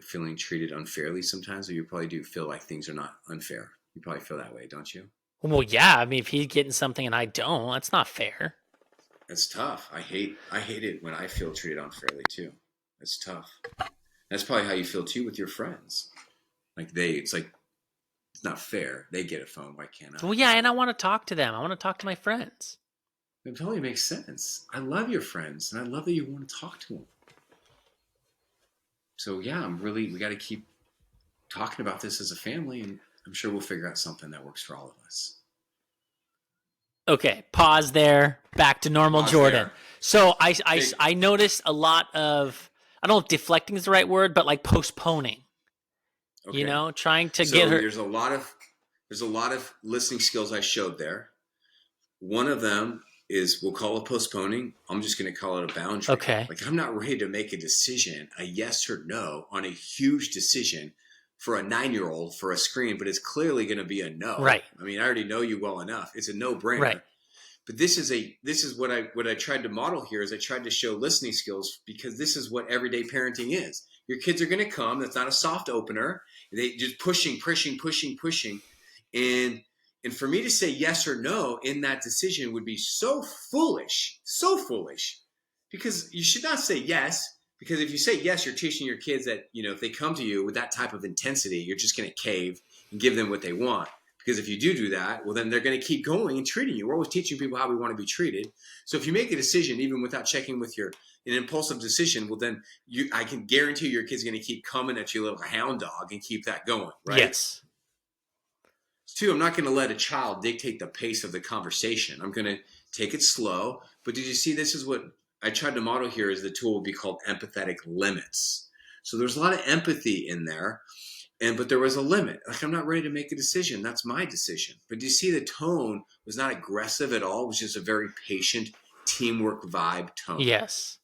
feeling treated unfairly sometimes, or you probably do feel like things are not unfair. You probably feel that way, don't you? Well, yeah, I mean, if he's getting something and I don't, that's not fair. It's tough. I hate it when I feel treated unfairly too. It's tough. That's probably how you feel too with your friends. Like it's like it's not fair. They get a phone. Why can't I? Well, yeah, and I want to talk to them. I want to talk to my friends. It totally makes sense. I love your friends, and I love that you want to talk to them. So yeah, we got to keep talking about this as a family, and I'm sure we'll figure out something that works for all of us. Okay, pause there. Back to normal Pause Jordan. there. So Hey, I noticed a lot of, I don't know if deflecting is the right word, but like postponing. okay. Trying to get So her. there's a lot of listening skills I showed there. One of them is we'll call it postponing. I'm just going to call it a boundary. Okay. Like I'm not ready to make a decision, a yes or no, on a huge decision for a 9-year-old for a screen, but it's clearly going to be a no. Right. I mean, I already know you well enough. It's a no-brainer. Right. But this is what I tried to model here is I tried to show listening skills because this is what everyday parenting is. Your kids are going to come. That's not a soft opener. They just pushing, pushing, pushing, pushing, and for me to say yes or no in that decision would be so foolish, because you should not say yes. Because if you say yes, you're teaching your kids that if they come to you with that type of intensity, you're just going to cave and give them what they want. Because if you do that, well, then they're going to keep going and treating you. We're always teaching people how we want to be treated. So if you make a decision, even without checking with your an impulsive decision, well, then I can guarantee your kid's going to keep coming at you like a hound dog and keep that going, right? Yes. Two, I'm not going to let a child dictate the pace of the conversation. I'm going to take it slow. But did you see, this is what I tried to model here, is the tool would be called empathetic limits. So there's a lot of empathy in there. But there was a limit. Like, I'm not ready to make a decision. That's my decision. But do you see the tone was not aggressive at all? It was just a very patient teamwork vibe tone. Yes.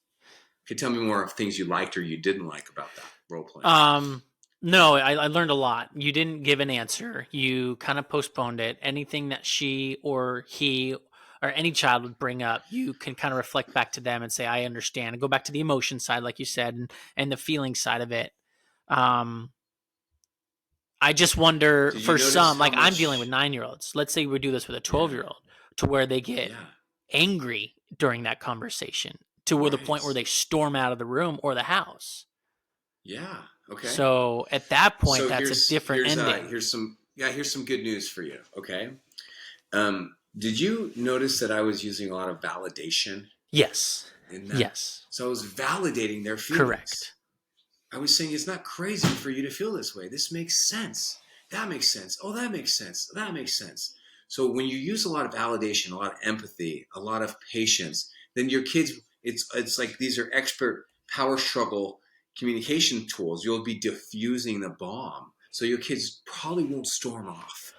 Could tell me more of things you liked or you didn't like about that role playing. No, I learned a lot. You didn't give an answer. You kind of postponed it. Anything that she or he or any child would bring up, you can kind of reflect back to them and say, I understand, and go back to the emotion side, like you said, and the feeling side of it. I just wonder, for some, like I'm dealing with 9-year-olds. Let's say we do this with a 12-year-old, to where they get angry during that conversation, to where the point where they storm out of the room or the house. Yeah. Okay. So at that point, that's a different ending. Here's some good news for you. Okay. Did you notice that I was using a lot of validation? Yes. In that? Yes. So I was validating their feelings. Correct. I was saying, it's not crazy for you to feel this way. This makes sense. That makes sense. Oh, that makes sense. That makes sense. So when you use a lot of validation, a lot of empathy, a lot of patience, then your kids, it's like these are expert power struggle communication tools. You'll be diffusing the bomb. So your kids probably won't storm off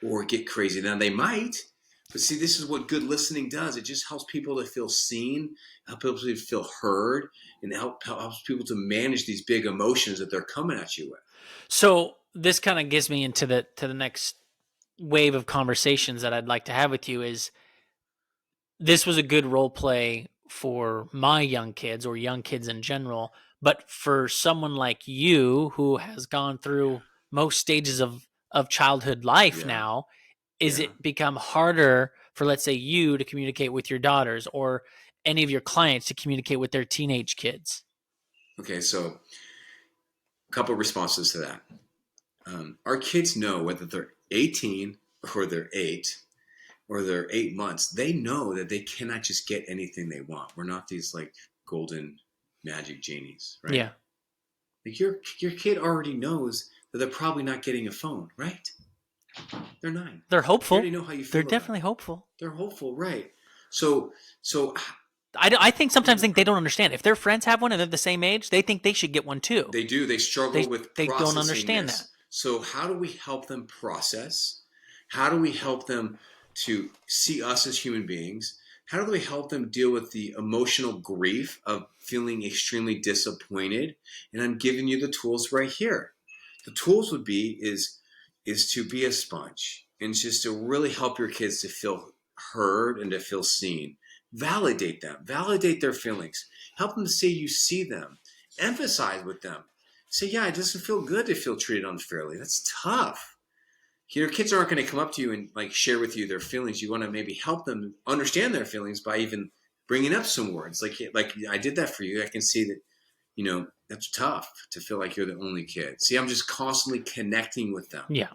or get crazy. Now they might, but see, this is what good listening does. It just helps people to feel seen, helps people to feel heard, and helps people to manage these big emotions that they're coming at you with. So this kind of gets me into the next wave of conversations that I'd like to have with you. Is this was a good role play for my young kids or young kids in general, but for someone like you who has gone through most stages of childhood life now, is it become harder for, let's say, you to communicate with your daughters or any of your clients to communicate with their teenage kids? Okay, so a couple of responses to that. Our kids know, whether they're 18 or they're 8 or they're 8 months, they know that they cannot just get anything they want. We're not these like golden magic genies, right? Yeah. Like your kid already knows that they're probably not getting a phone, right? They're 9. They're hopeful. They already know how you feel. They're definitely hopeful. They're hopeful, right? So I think sometimes they don't understand. If their friends have one and they're the same age, they think they should get one too. They do. They struggle with they don't understand this. that. So how do we help them process? How do we help them to see us as human beings? How do we help them deal with the emotional grief of feeling extremely disappointed? And I'm giving you the tools right here. The tools would be is to be a sponge and just to really help your kids to feel heard and to feel seen. Validate them. Validate their feelings. Help them say you see them. Emphasize with them. Say, yeah, it doesn't feel good to feel treated unfairly. That's tough. Your kids aren't going to come up to you and like share with you their feelings. You want to maybe help them understand their feelings by even bringing up some words. Like I did that for you. I can see that, that's tough to feel like you're the only kid. See, I'm just constantly connecting with them. Yeah.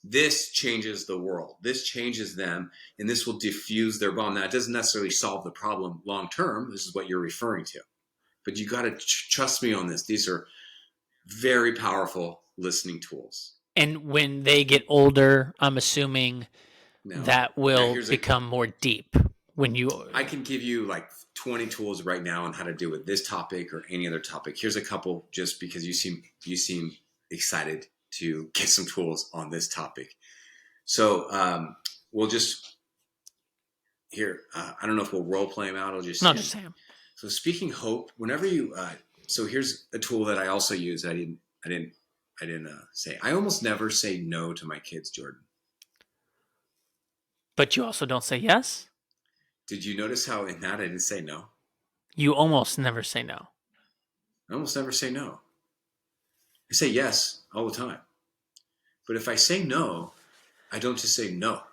This changes the world. This changes them, and this will diffuse their bomb. Now, it doesn't necessarily solve the problem long term. This is what you're referring to. But you got to trust me on this. These are very powerful listening tools. And when they get older, I'm assuming that will become more deep. I can give you like 20 tools right now on how to deal with this topic or any other topic. Here's a couple, just because you seem excited to get some tools on this topic. So we'll just here. I don't know if we'll role play them out. I'll just say them. So speaking hope, whenever you so here's a tool that I also use. I didn't say. I almost never say no to my kids, Jordan. But you also don't say yes? Did you notice how in that I didn't say no? You almost never say no. I almost never say no. I say yes all the time. But if I say no, I don't just say no.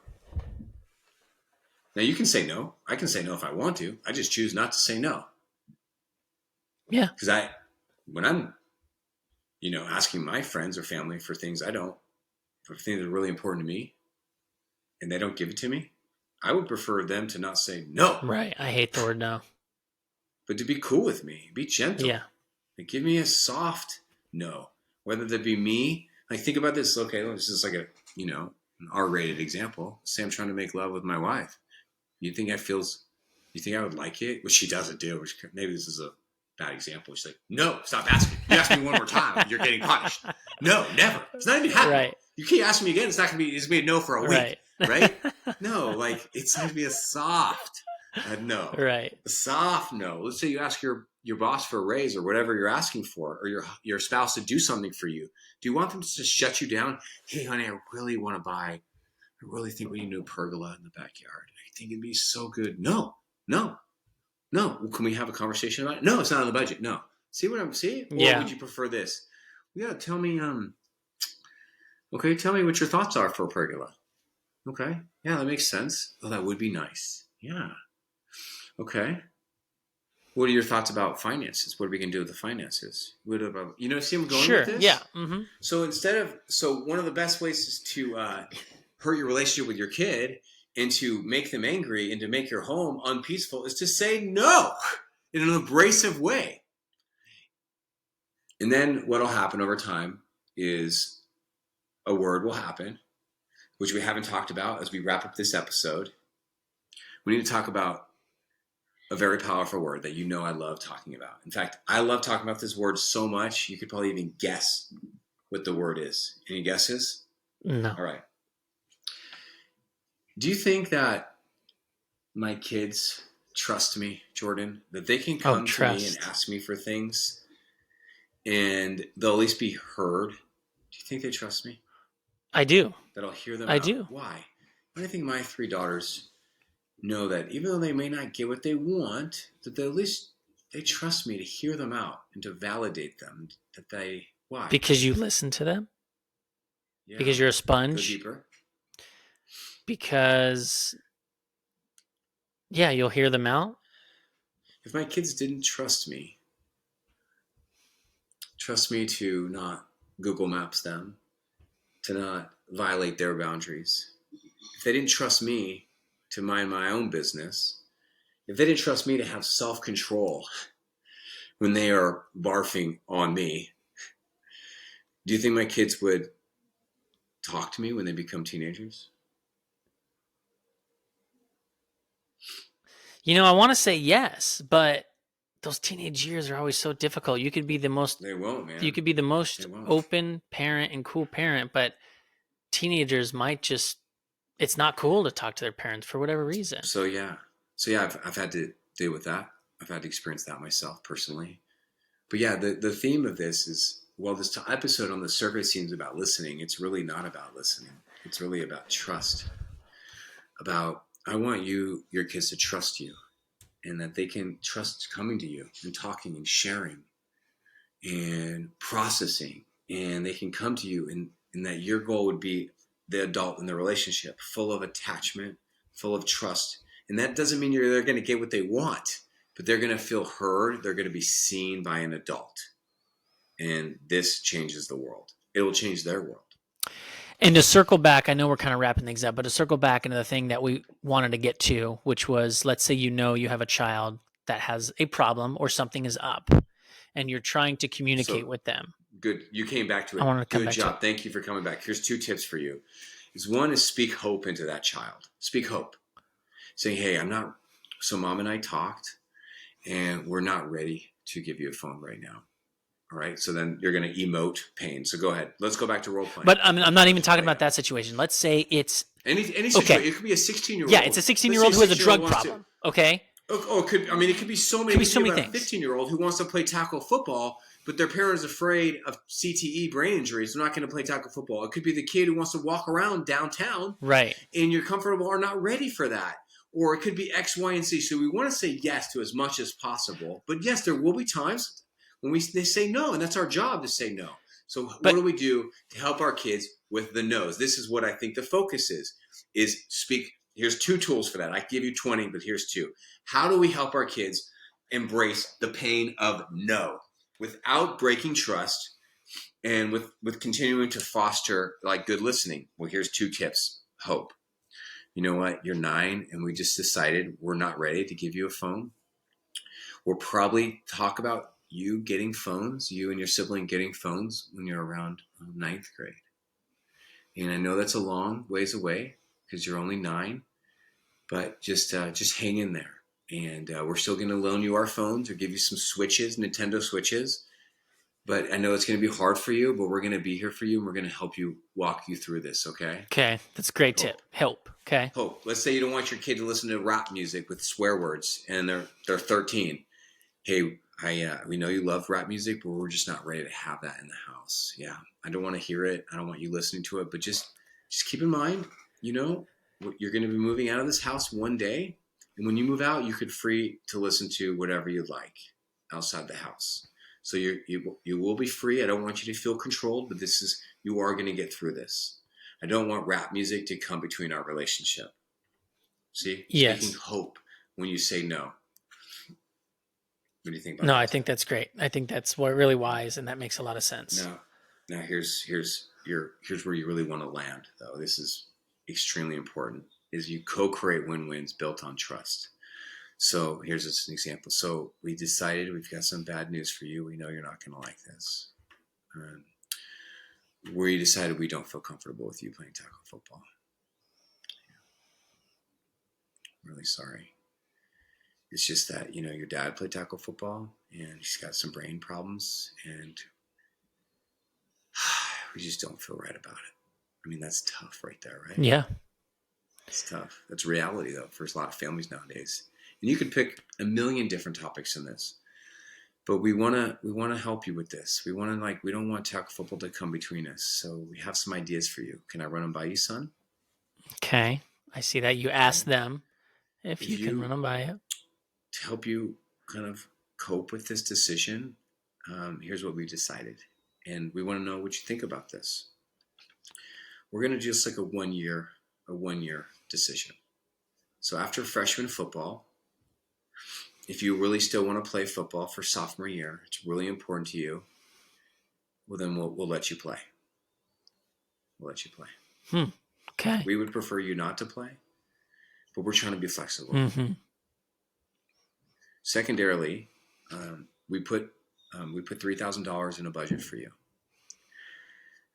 Now you can say no. I can say no if I want to. I just choose not to say no. Yeah. Because when I'm, asking my friends or family for things for things that are really important to me, and they don't give it to me, I would prefer them to not say no. Right. I hate the word no. but to be cool with me, be gentle. Yeah. Like, give me a soft no. Whether that be me, like, think about this. Okay, this is like a, an R-rated example. Say I'm trying to make love with my wife. You think I would like it? Which she doesn't do. Which maybe this is a bad example. She's like, no, stop asking. You ask me one more time, you're getting punished. No, never. It's not even happening. Right. You can't ask me again. It's gonna be a no for a week. Right? No, like, it's going to be a soft no. Right. A soft no. Let's say you ask your boss for a raise or whatever you're asking for, or your spouse to do something for you. Do you want them to just shut you down? Hey, honey, I really think we need a new pergola in the backyard. I think it'd be so good. No. Well, can we have a conversation about it? No, it's not on the budget. No. See what I'm saying? Or would you prefer this? Yeah, tell me what your thoughts are for a pergola. Okay. Yeah, that makes sense. Oh, that would be nice. Yeah. Okay. What are your thoughts about finances? What are we going to do with the finances? What about, see I'm going with this? Yeah. Mm-hmm. So one of the best ways is to hurt your relationship with your kid and to make them angry and to make your home unpeaceful is to say no in an abrasive way. And then what will happen over time is a word will happen, which we haven't talked about as we wrap up this episode. We need to talk about a very powerful word that I love talking about. In fact, I love talking about this word so much, you could probably even guess what the word is. Any guesses? No. All right. Do you think that my kids trust me, Jordan? That they can come to me and ask me for things and they'll at least be heard? Do you think they trust me? I do. That I'll hear them I out? do. Why? I think my 3 daughters know that even though they may not get what they want, that at least they trust me to hear them out and to validate them. Why? Because you listen to them? Yeah. Because you're a sponge? Go deeper. Because, you'll hear them out. If my kids didn't trust me to not Google Maps them, to not violate their boundaries, if they didn't trust me to mind my own business, if they didn't trust me to have self-control when they are barfing on me, do you think my kids would talk to me when they become teenagers? I want to say yes, but those teenage years are always so difficult. You could be the most... They won't, man. You could be the most open parent and cool parent, but teenagers might just... It's not cool to talk to their parents for whatever reason. So I've had to deal with that. I've had to experience that myself personally. But the theme of this is, well, this episode on the surface seems about listening. It's really not about listening. It's really about trust. I want your kids to trust you, and that they can trust coming to you and talking and sharing and processing, and they can come to you and that your goal would be the adult in the relationship, full of attachment, full of trust. And that doesn't mean they're going to get what they want, but they're going to feel heard. They're going to be seen by an adult. And this changes the world. It will change their world. And to circle back, I know we're kind of wrapping things up, but to circle back into the thing that we wanted to get to, which was, let's say you have a child that has a problem or something is up, and you're trying to communicate with them. Good. You came back to it. I wanted to come Good back job. Thank you for coming back. Here's 2 tips for you. One is speak hope into that child. Speak hope. Saying, hey, so Mom and I talked, and we're not ready to give you a phone right now. All right. So then you're going to emote pain. So go ahead. Let's go back to role playing. But I'm not even talking about that situation. Let's say it's any situation. Okay. It could be a 16-year-old. Yeah, it's a 16-year-old who has a drug problem. Okay. It could be so many. It could be a 15-year-old who wants to play tackle football, but their parents are afraid of CTE brain injuries. They're not going to play tackle football. It could be the kid who wants to walk around downtown. Right. And you're comfortable or not ready for that. Or it could be X, Y, and Z. So we want to say yes to as much as possible. But yes, there will be times when they say no, and that's our job to say no. So what do we do to help our kids with the no's? This is what I think the focus is speak. Here's 2 tools for that. I give you 20, but here's 2. How do we help our kids embrace the pain of no without breaking trust and with continuing to foster like good listening? Well, here's 2 tips. Hope. You know what? You're 9 and we just decided we're not ready to give you a phone. We'll probably talk about you getting phones, you and your sibling getting phones when you're around ninth grade. And I know that's a long ways away because you're only 9, but just hang in there. And we're still going to loan you our phones or give you some Switches, Nintendo Switches. But I know it's going to be hard for you, but we're going to be here for you, and we're going to help you walk you through this, okay? Okay, that's a great tip. Help, okay? Hope. Let's say you don't want your kid to listen to rap music with swear words, and they're 13. Hey, we know you love rap music, but we're just not ready to have that in the house. Yeah, I don't want to hear it. I don't want you listening to it, but just keep in mind, you're going to be moving out of this house one day, and when you move out, you could free to listen to whatever you like outside the house. So you will be free. I don't want you to feel controlled, but you are going to get through this. I don't want rap music to come between our relationship. See? Yes. Speaking hope when you say no. What do you think about No, that? I think that's great. I think that's really wise, and that makes a lot of sense. Now here's where you really want to land, though. This is extremely important, is you co-create win-wins built on trust. So here's just an example. So we decided we've got some bad news for you. We know you're not going to like this. We decided we don't feel comfortable with you playing tackle football. Yeah. Really sorry. It's just that, your dad played tackle football and he's got some brain problems and we just don't feel right about it. I mean, that's tough right there, right? Yeah. It's tough. That's reality, though, for a lot of families nowadays. And you could pick a million different topics in this, but we want to help you with this. We don't want tackle football to come between us. So we have some ideas for you. Can I run them by you, son? Okay. I see that you asked them if you can run them by you. To help you kind of cope with this decision, here's what we decided. And we want to know what you think about this. We're going to do just like a one year decision. So after freshman football, if you really still want to play football for sophomore year, it's really important to you, well, then we'll let you play. We'll let you play. Okay. We would prefer you not to play, but we're trying to be flexible. Mm-hmm. Secondarily, we put $3,000 in a budget for you.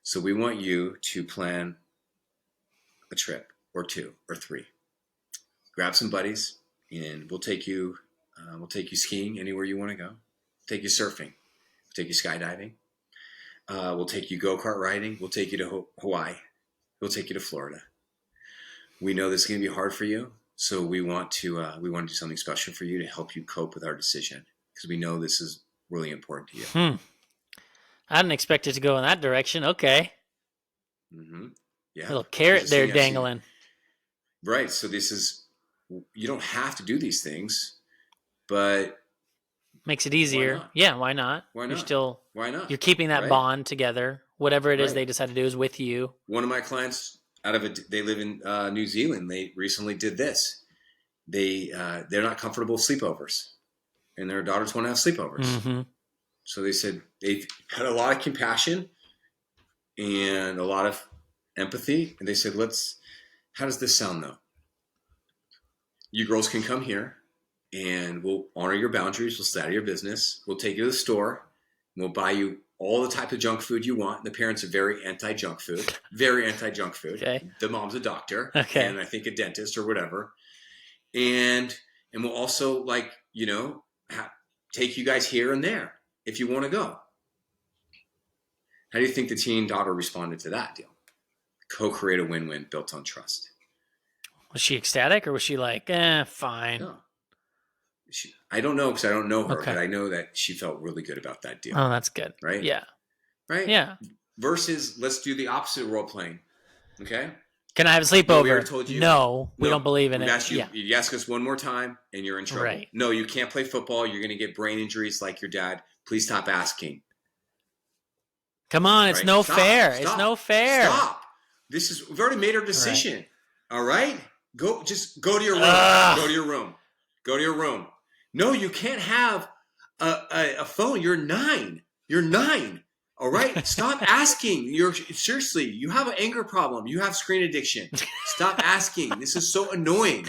So we want you to plan a trip or 2 or 3. Grab some buddies, and we'll take you skiing anywhere you want to go. We'll take you surfing. We'll take you skydiving. We'll take you go-kart riding. We'll take you to Hawaii. We'll take you to Florida. We know this is going to be hard for you, so we want to do something special for you to help you cope with our decision because we know this is really important to you. I didn't expect it to go in that direction. Okay. Mm-hmm. Yeah. Little carrot there dangling. Right. So you don't have to do these things, but makes it easier. Why not? Yeah. Why not? Why not? Why not? You're keeping that bond together. Whatever it is they decide to do is with you. One of my clients they live in New Zealand. They recently did this. They're not comfortable with sleepovers, and their daughters want to have sleepovers. Mm-hmm. So they said they've had a lot of compassion and a lot of empathy. And they said, how does this sound though? You girls can come here and we'll honor your boundaries. We'll stay out of your business. We'll take you to the store. And we'll buy you all the type of junk food you want. The parents are very anti-junk food. Very anti-junk food. Okay. The mom's a doctor. Okay. And I think a dentist or whatever. And we'll also take you guys here and there if you want to go. How do you think the teen daughter responded to that deal? Co-create a win-win built on trust. Was she ecstatic or was she like, fine? No. I don't know because I don't know her, Okay. but I know that she felt really good about that deal. Oh, that's good. Right? Yeah. Right? Yeah. Versus, let's do the opposite role playing. Okay? Can I have a sleepover? Told you, no, we don't believe in it. You ask us one more time and you're in trouble. Right. No, you can't play football. You're going to get brain injuries like your dad. Please stop asking. Come on, it's no fair. It's no fair. Stop. We've already made our decision. Right. All right? Go to your room. Go to your room. Go to your room. No, you can't have a phone. You're 9. You're 9. All right? Stop asking. Seriously, you have an anger problem. You have screen addiction. Stop asking. This is so annoying.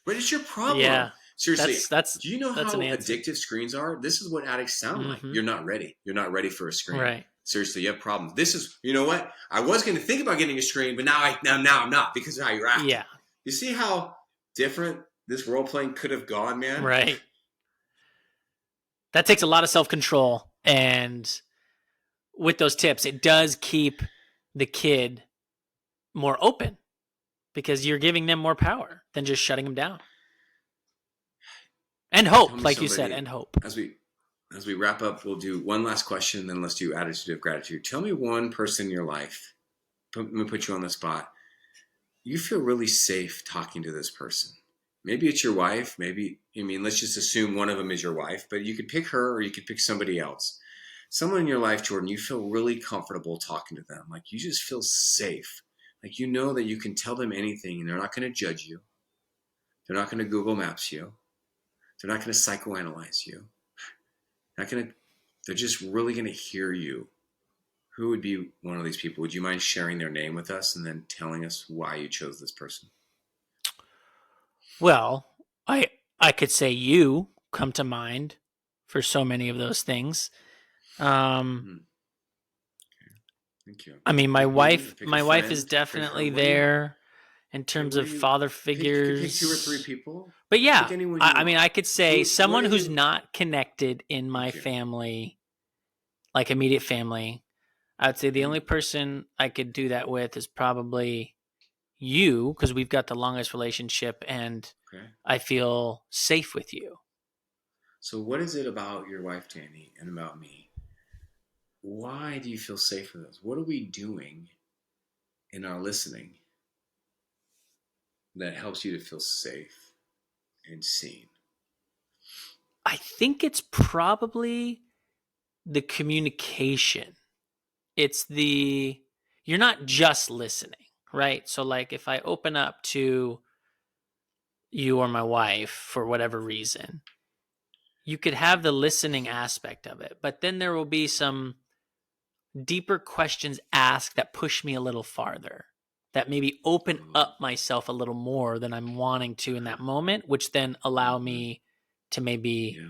What is your problem? Yeah. Seriously, That's do you know that's an how answer. addictive screens are? This is what addicts sound like. Mm-hmm. You're not ready. You're not ready for a screen. Right. Seriously, you have problems. This is, you know what? I was going to think about getting a screen, but now I'm not because of how you're acting. Yeah. You see how different this role playing could have gone, man? Right. That takes a lot of self-control, and with those tips, it does keep the kid more open because you're giving them more power than just shutting them down. And Tell hope, me like you said, somebody and hope. as we wrap up. We'll do one last question, then let's do attitude of gratitude. Tell me one person in your life. Let me put you on the spot. You feel really safe talking to this person. Maybe it's your wife. Maybe, I mean, let's just assume one of them is your wife, but you could pick her or you could pick somebody else. Someone in your life, Jordan, you feel really comfortable talking to them. Like you just feel safe. Like you know that you can tell them anything and they're not going to judge you. They're not going to Google Maps you. They're not going to psychoanalyze you. Not going to, they're just really going to hear you. Who would be one of these people? Would you mind sharing their name with us and then telling us why you chose this person? Well, I could say you come to mind for so many of those things. Hmm. Thank you. I mean, Pick me, pick a my wife is friend, pick her. definitely What do you there in okay? terms What do of you father pick? You could pick two or three figures. people. But yeah, Pick anyone you I mean, want. I could say Who? What someone do who's you? not connected in my Okay. family, like immediate family. I would say the Okay. only person I could do that with is probably you, because we've got the longest relationship and Okay. I feel safe with you. So, what is it about your wife, Danny, and about me? Why do you feel safe with us? What are we doing in our listening that helps you to feel safe and seen? I think it's probably the communication. It's the, you're not just listening, right? So, like, if I open up to you or my wife for whatever reason, you could have the listening aspect of it, but then there will be some deeper questions asked that push me a little farther, that maybe open Oh, up myself a little more than I'm wanting to in that moment, which then allow mm-hmm. me to maybe Yeah.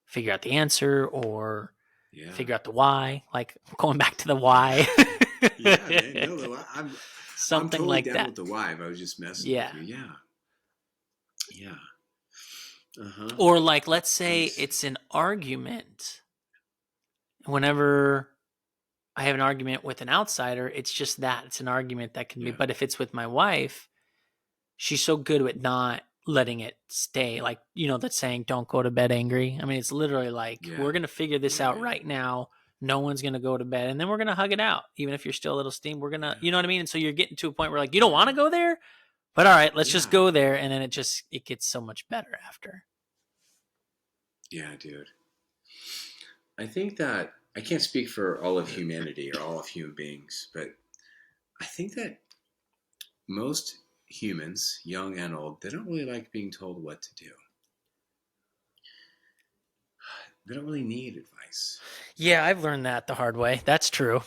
figure out the answer or Yeah. figure out the why, like going back to the Yeah. why. Yeah, man. No, I'm Something totally like down that. with the vibe. I was just messing with Yeah. you. Yeah. Yeah. Uh huh. Or like, let's say Nice. it's an argument. Whenever I have an argument with an outsider, it's just that. It's an argument that can be, Yeah. but if it's with my wife, she's so good at not letting it stay. Like, that saying, don't go to bed angry. I mean, it's literally like, Yeah. we're going to figure this Yeah. out Yeah. right now. No one's going to go to bed. And then we're going to hug it out. Even if you're still a little steamed, we're going to, Yeah. you know what I mean? And so you're getting to a point where like, you don't want to go there, but all right, let's just Yeah. go there. And then it gets so much better after. Yeah, dude. I think that I can't speak for all of humanity or all of human beings, but I think that most humans, young and old, they don't really like being told what to do. They don't really need advice. Yeah, I've learned that the hard way. That's true.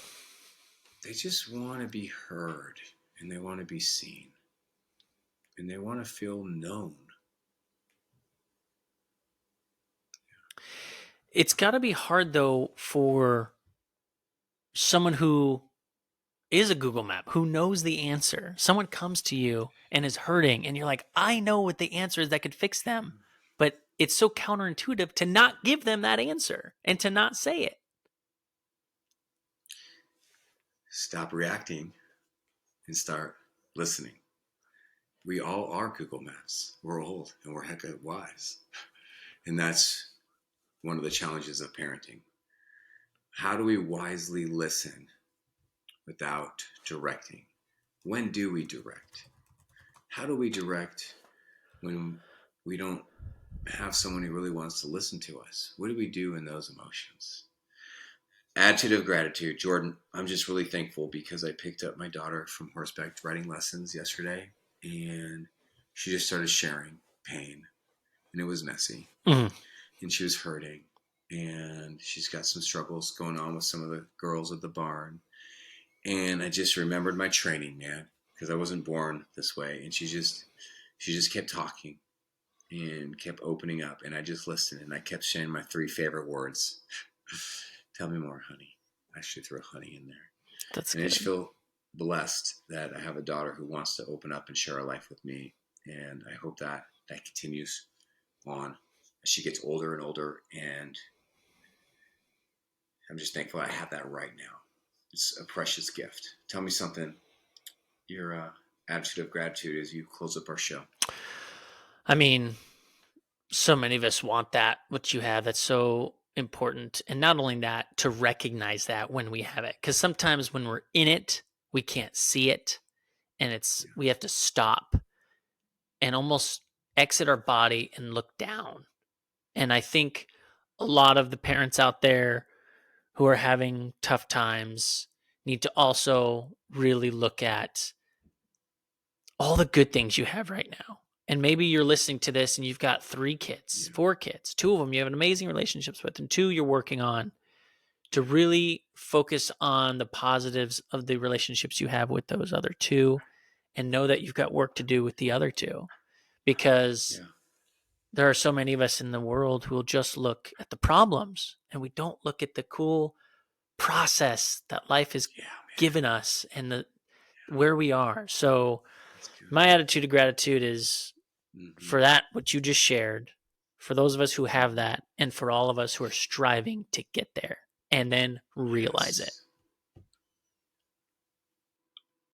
They just want to be heard and they want to be seen and they want to feel known. It's got to be hard though for someone who is a Google map, who knows the answer. Someone comes to you and is hurting, and you're like, I know what the answer is that could fix them. But it's so counterintuitive to not give them that answer and to not say it. Stop reacting and start listening. We all are Google Maps. We're old and we're hecka wise. And that's one of the challenges of parenting. How do we wisely listen without directing? When do we direct? How do we direct when we don't have someone who really wants to listen to us? What do we do in those emotions? Attitude of gratitude. Jordan, I'm just really thankful because I picked up my daughter from horseback riding lessons yesterday and she just started sharing pain and it was messy Mm. and she was hurting and she's got some struggles going on with some of the girls at the barn. And I just remembered my training, man, because I wasn't born this way. And she just kept talking. and kept opening up. And I just listened, and I kept saying my 3 favorite words. Tell me more, honey. I should throw honey in there. That's And I good. just feel blessed that I have a daughter who wants to open up and share her life with me. And I hope that that continues on as she gets older and older. And I'm just thankful I have that right now. It's a precious gift. Tell me something, your attitude of gratitude as you close up our show. I mean, so many of us want that, what you have. That's so important. And not only that, to recognize that when we have it. Because sometimes when we're in it, we can't see it. And we have to stop and almost exit our body and look down. And I think a lot of the parents out there who are having tough times need to also really look at all the good things you have right now. And maybe you're listening to this and you've got 3 kids, 4 kids, 2 of them you have an amazing relationships with, and 2 you're working on, to really focus on the positives of the relationships you have with those other 2, and know that you've got work to do with the other 2, because there are so many of us in the world who will just look at the problems, and we don't look at the cool process that life has given us and where we are. So my attitude of gratitude is for that, what you just shared, for those of us who have that, and for all of us who are striving to get there and then realize it.